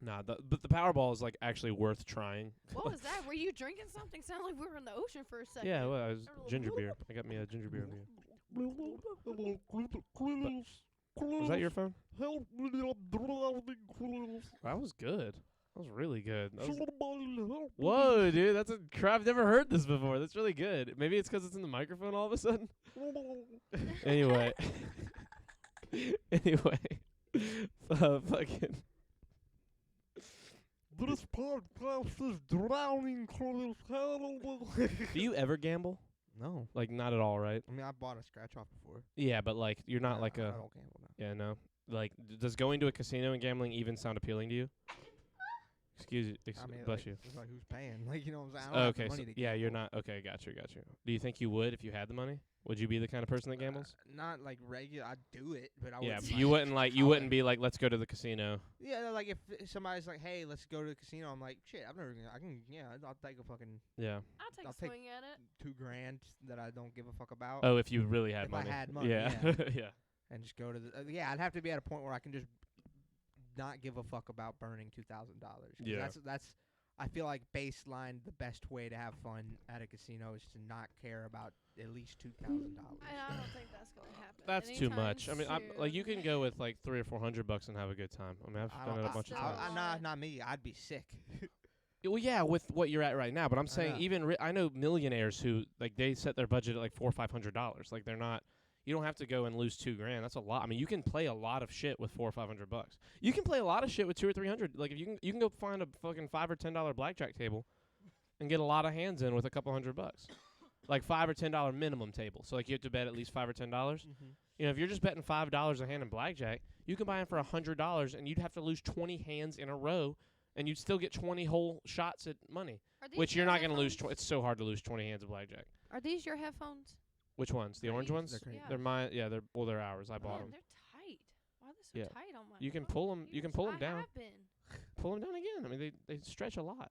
Nah, but the Powerball is like actually worth trying. What was that? Were you drinking something? Sounded like we were in the ocean for a second. Yeah, well, I was ginger beer. I got me a ginger beer. Was that your phone? That was good. That was really good. Whoa, dude, that's a crap. I've never heard this before. That's really good. Maybe it's 'cause it's in the microphone all of a sudden. Anyway. Fucking. This podcast is drowning. Do you ever gamble? No. Like, not at all, right? I mean, I bought a scratch off before. Yeah, but like, you're not like I a. don't gamble now. Yeah, no. Like, does going to a casino and gambling even sound appealing to you? Excuse you. I mean, Bless like, you. it's like who's paying? Like, you know what I'm saying? I don't have the Okay, money so to yeah, you're gamble. not. Okay, got you. Do you think you would if you had the money? Would you be the kind of person that gambles? Not like regular. I'd do it, but I Yeah, wouldn't. but you wouldn't like. You wouldn't be like, let's go to the casino. Yeah, like if somebody's like, "Hey, let's go to the casino," I'm like, "Shit, I'm never gonna. I can. Yeah, I'll take a fucking Yeah. I'll take I'll a take swing at it. $2,000 that I don't give a fuck about, Oh, if you really had If money. I had money, Yeah. yeah. Yeah. and just go to the. Yeah, I'd have to be at a point where I can just not give a fuck about burning $2,000. Yeah. That's. I feel like baseline, the best way to have fun at a casino is to not care about at least $2,000. And I don't think that's gonna happen. That's too anytime much. I mean, like you soon. can go with like $300 or $400 and have a good time. I mean, I've I done don't- it a bunch of I- times. times. Not me. I'd be sick. Well, yeah, with what you're at right now, but I'm saying know. even I know millionaires who like they set their budget at like $400 or $500. Like they're not. You don't have to go and lose $2,000. That's a lot. I mean, you can play a lot of shit with $400 or $500. You can play a lot of shit with $200 or $300. Like if you can go find a fucking $5 or $10 blackjack table, and get a lot of hands in with a couple $100. Like $5 or $10 minimum table. So like you have to bet at least $5 or $10. You know, if you're just betting $5 a hand in blackjack, you can buy in for $100, and you'd have to lose 20 hands in a row, and you'd still get 20 whole shots at money. Are these Which you're your not going to lose. headphones? It's so hard to lose 20 hands of blackjack. Are these your headphones? Which ones? The orange These? ones? They're great. Yeah. They're mine. Yeah, they're ours. I bought Man, them. they're tight. Why are they so Yeah. tight on my? You can fucking pull 'em- you can ears? pull 'em I down. have been. Pull them down again. I mean, they stretch a lot.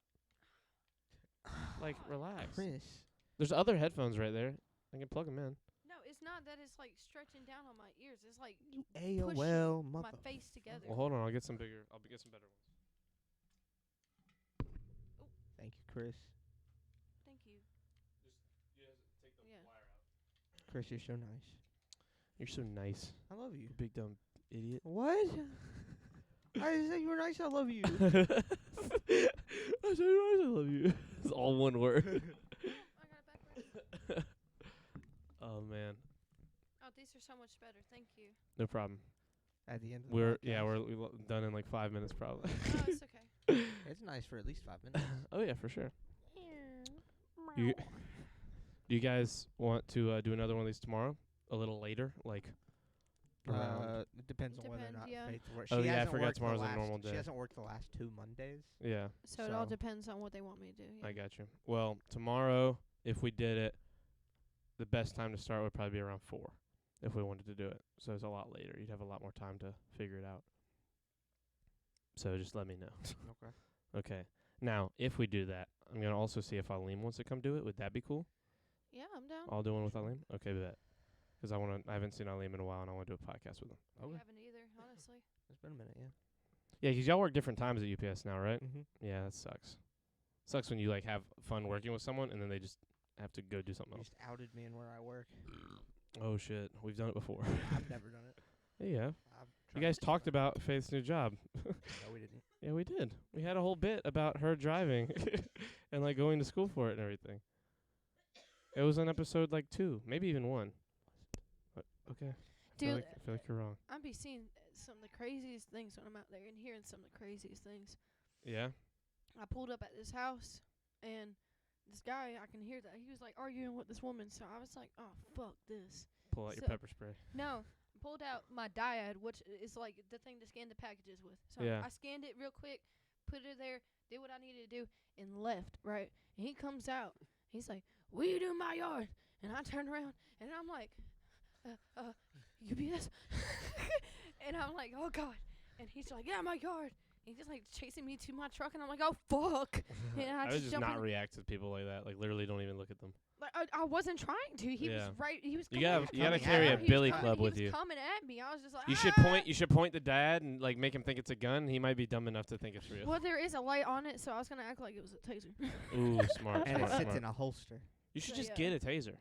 Like, relax. Chris. There's other headphones right there. I can plug them in. No, it's not that it's like stretching down on my ears. It's like AOL my mother. face together. Well, hold on. I'll get some bigger. I'll get some better ones. Thank you, Chris. Thank you. Take the Yeah. wire out. Chris, you're so nice. You're so nice. I love you. You big dumb idiot. What? I didn't say you were nice. I love you. I said I love you. It's all one word. I got it backwards. Oh man, Oh, these are so much better. Thank you. no problem. At the end of the We're podcast. done in like 5 minutes probably. Oh, it's okay. It's nice for at least 5 minutes. Oh yeah, for sure. You, do you guys want to do another one of these tomorrow? A little later, like around. It depends on whether or Depends, not yeah. Faith works. Oh, She yeah, I hasn't forgot worked the tomorrow's a last- normal day. She hasn't worked the last 2 Mondays. Yeah, So it all So- depends on what they want me to do. Yeah. I got you. Well, tomorrow, if we did it, the best time to start would probably be around 4, if we wanted to do it. So it's a lot later. You'd have a lot more time to figure it out. So just let me know. Okay. Okay. Now, if we do that, I'm gonna also see if Aleem wants to come do it. Would that be cool? Yeah, I'm down. All doing with Aleem? Okay, bet. 'Cause I haven't seen Aleem in a while, and I want to do a podcast with him. I Okay. haven't either, honestly. It's been a minute, yeah. Yeah, 'cause y'all work different times at UPS now, right? Mm-hmm. Yeah, that sucks. Sucks when you like have fun working with someone and then they just have to go do something You else. just outed me and where I work. Oh shit, we've done it before. I've never done it. Yeah, I've you tried guys to talked do about Faith's new job. it. No, we didn't. Yeah, we did. We had a whole bit about her driving and like going to school for it and everything. It was on episode like 2, maybe even 1. But, okay. I Dude, feel like you're wrong. I be seeing some of the craziest things when I'm out there and hearing some of the craziest things. Yeah. I pulled up at this house, and this guy, I can hear that. He was, like, arguing with this woman. So I was like, oh, fuck this. Pull out your So- pepper spray. No, I pulled out my diode, which is, like, the thing to scan the packages with. So Yeah. I scanned it real quick, put it there, did what I needed to do, and left, right? And he comes out. He's like, what you do in my yard? And I turned around, and I'm like, UPS? And I'm like, oh, God. And he's like, yeah, my yard. He's just, like, chasing me to my truck, and I'm like, oh, fuck. And I would just jump not in. react to people like that. Like literally don't even look at them. Like, I wasn't trying to. He Yeah. was right. He was You coming gotta- at you gotta me. carry a He was billy coming- club he with was you. coming at me. I was just like, You should "Ah!" You should point the dad and like make him think it's a gun. He might be dumb enough to think it's real. Well, there is a light on it, so I was gonna act like it was a taser. Ooh, smart. And it smart, sits smart. in a holster. You should So, just yeah. get a taser.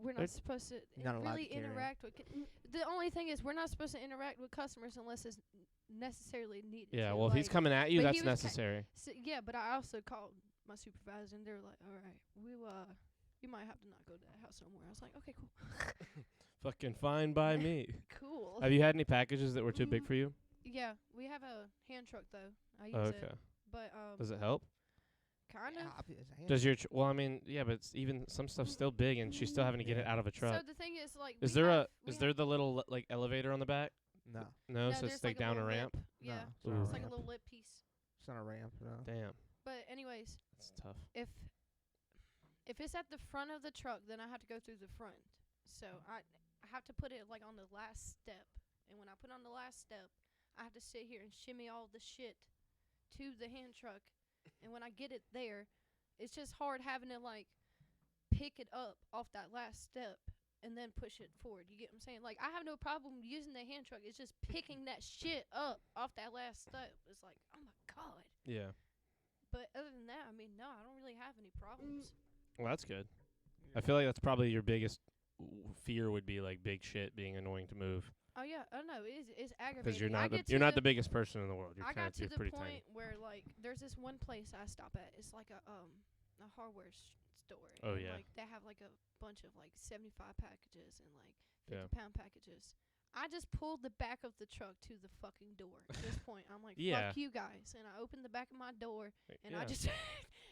We're They're- not supposed to You're not allowed really to carry it. interact with. The only thing is, we're not supposed to interact with customers unless it's necessarily needed. Yeah, to, well, if he's like- coming at you, but that's he was necessary. yeah, but I also called my supervisor, and they were like, "All right, you might have to not go to that house no more." I was like, "Okay, cool, Fucking fine by me. cool." Have you had any packages that were too big Mhm. for you? Yeah, we have a hand truck though. I use Okay. it, but Does it help? kind of. Does your well, I mean, yeah, but it's even some stuff's still big, and she's still having to get it out of a truck. So the thing is, like, Is we there have- is we there have- the little like elevator on the back? No. No, so there's it's like down a little ramp. lip. Yeah, it's not a it's like a ramp. little lip piece. It's not a ramp, no. Damn, But anyways, that's tough. if it's at the front of the truck, then I have to go through the front. So I have to put it like on the last step. And when I put on the last step, I have to sit here and shimmy all the shit to the hand truck. And when I get it there, it's just hard having to like pick it up off that last step and then push it forward. You get what I'm saying? Like, I have no problem using the hand truck. It's just picking that shit up off that last step. It's like, oh my God. Yeah. But other than that, I mean, no, I don't really have any problems. Well, that's good. I feel like that's probably your biggest fear would be like big shit being annoying to move. Oh yeah, I know it's aggravating. Because you're I not get to you're not the biggest person in the world. You're I kind got to you're the pretty point tiny. where like there's this one place I stop at. It's like a hardware store. Oh, and, yeah. Like they have like a bunch of like 75 packages and like 50 Yeah. pound packages. I just pulled the back of the truck to the fucking door. At this point, I'm like, Yeah. fuck you guys, and I opened the back of my door and I Yeah. just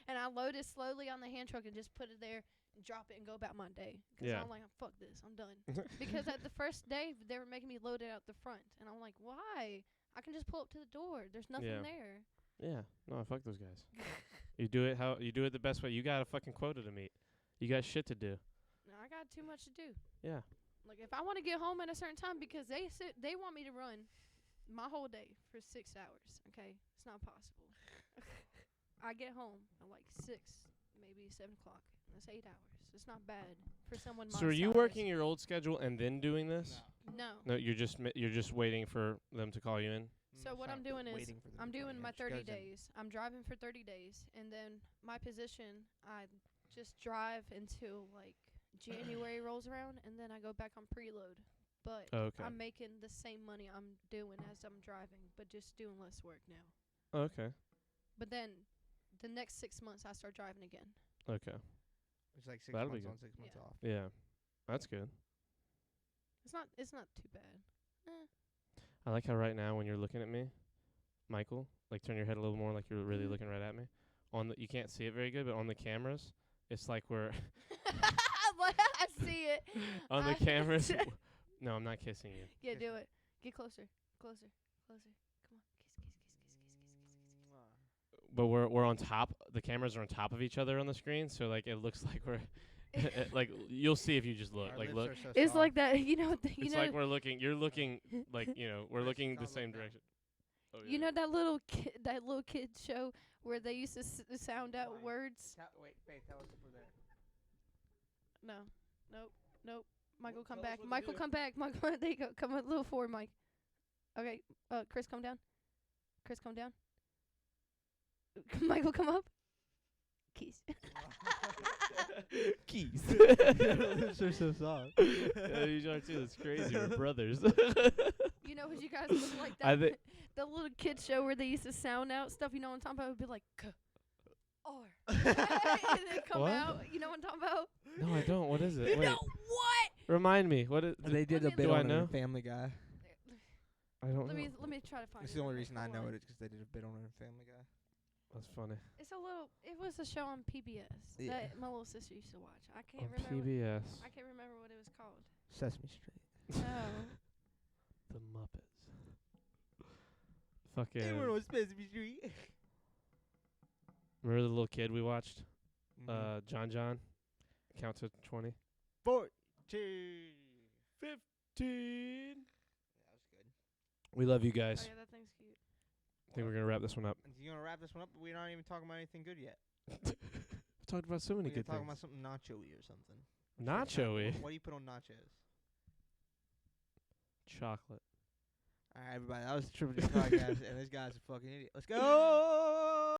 and I load it slowly on the hand truck and just put it there and drop it and go about my day. 'Cause Yeah. I'm like, fuck this, I'm done. Because at the first day they were making me load it out the front, and I'm like, why? I can just pull up to the door. There's nothing Yeah. there. Yeah. No, fuck those guys. You do it the best way. You got a fucking quota to meet. You got shit to do. No, I got too much to do. Yeah. Like if I want to get home at a certain time, because they want me to run my whole day for 6 hours. Okay, it's not possible. I get home at like 6, maybe 7 o'clock. That's 8 hours. It's not bad for someone my So are you size. working your old schedule and then doing this? No. No, you're just waiting for them to call you in. So what I'm doing is I'm doing my 30 days. I'm driving for 30 days, and then my position, I just drive until like January rolls around, and then I go back on preload. But Okay. I'm making the same money I'm doing as I'm driving, but just doing less work now. Okay. But then the next 6 months I start driving again. Okay. It's like 6 That'll be months good. on, 6 months Yeah. off. Yeah. That's good. It's not too bad. I like how right now when you're looking at me, Michael, like turn your head a little more like you're really looking right at me. You can't see it very good, but on the cameras, it's like we're I see it. on the I- cameras. No, I'm not kissing you. Yeah, do it. Get closer. Closer. Closer. Come on. Kiss. But we're on top. The cameras are on top of each other on the screen, so like it looks like we're like you'll see if you just look. Our Like lips look, are so It's soft. like that, you know. it's like we're looking. You're looking like we're looking the can't same look down. direction. Oh, You know that little kid show where they used to sound out Wait. words. Wait, Faith, tell us if we're there. No, nope. Michael, Well, come tell us back. what to Michael, do. come back. Michael, there you go. Come a little forward, Mike. Okay, Chris, come down. Chris, come down. Michael, come up. Keys. Keys. They're so soft. Yeah, you are too. It's crazy. We're brothers. You know what you guys look like I that? thi- The little kid show where they used to sound out stuff. You know what I'm talking about? It would be like, R. and then come What? out. You know what I'm talking about? No, I don't. What is it? You Wait. know what? Remind me. What is? They did Let a me bit Do I on know? it in Family Guy. I don't Let know. me try to find That's it the real only quick. reason I Hold know on. it is because they did a bit on it in Family Guy. That's funny. It's a little. It was a show on PBS Yeah. that my little sister used to watch. I can't On remember. PBS. I can't remember what it was called. Sesame Street. No. The Muppets. Fucking. on Sesame Street. Remember the little kid we watched? Mm-hmm. John. Count to 20. 14. 15. That was good. We love you Oh guys. yeah, that thing's cute. I think we're gonna wrap this one up. You gonna wrap this one up? But we're not even talking about anything good yet. We talked about so many We're good talking things. about something nacho-y or something. Nacho-y? What do you put on nachos? Chocolate. All right, everybody. That was the Triple D podcast, and this guy's a fucking idiot. Let's go.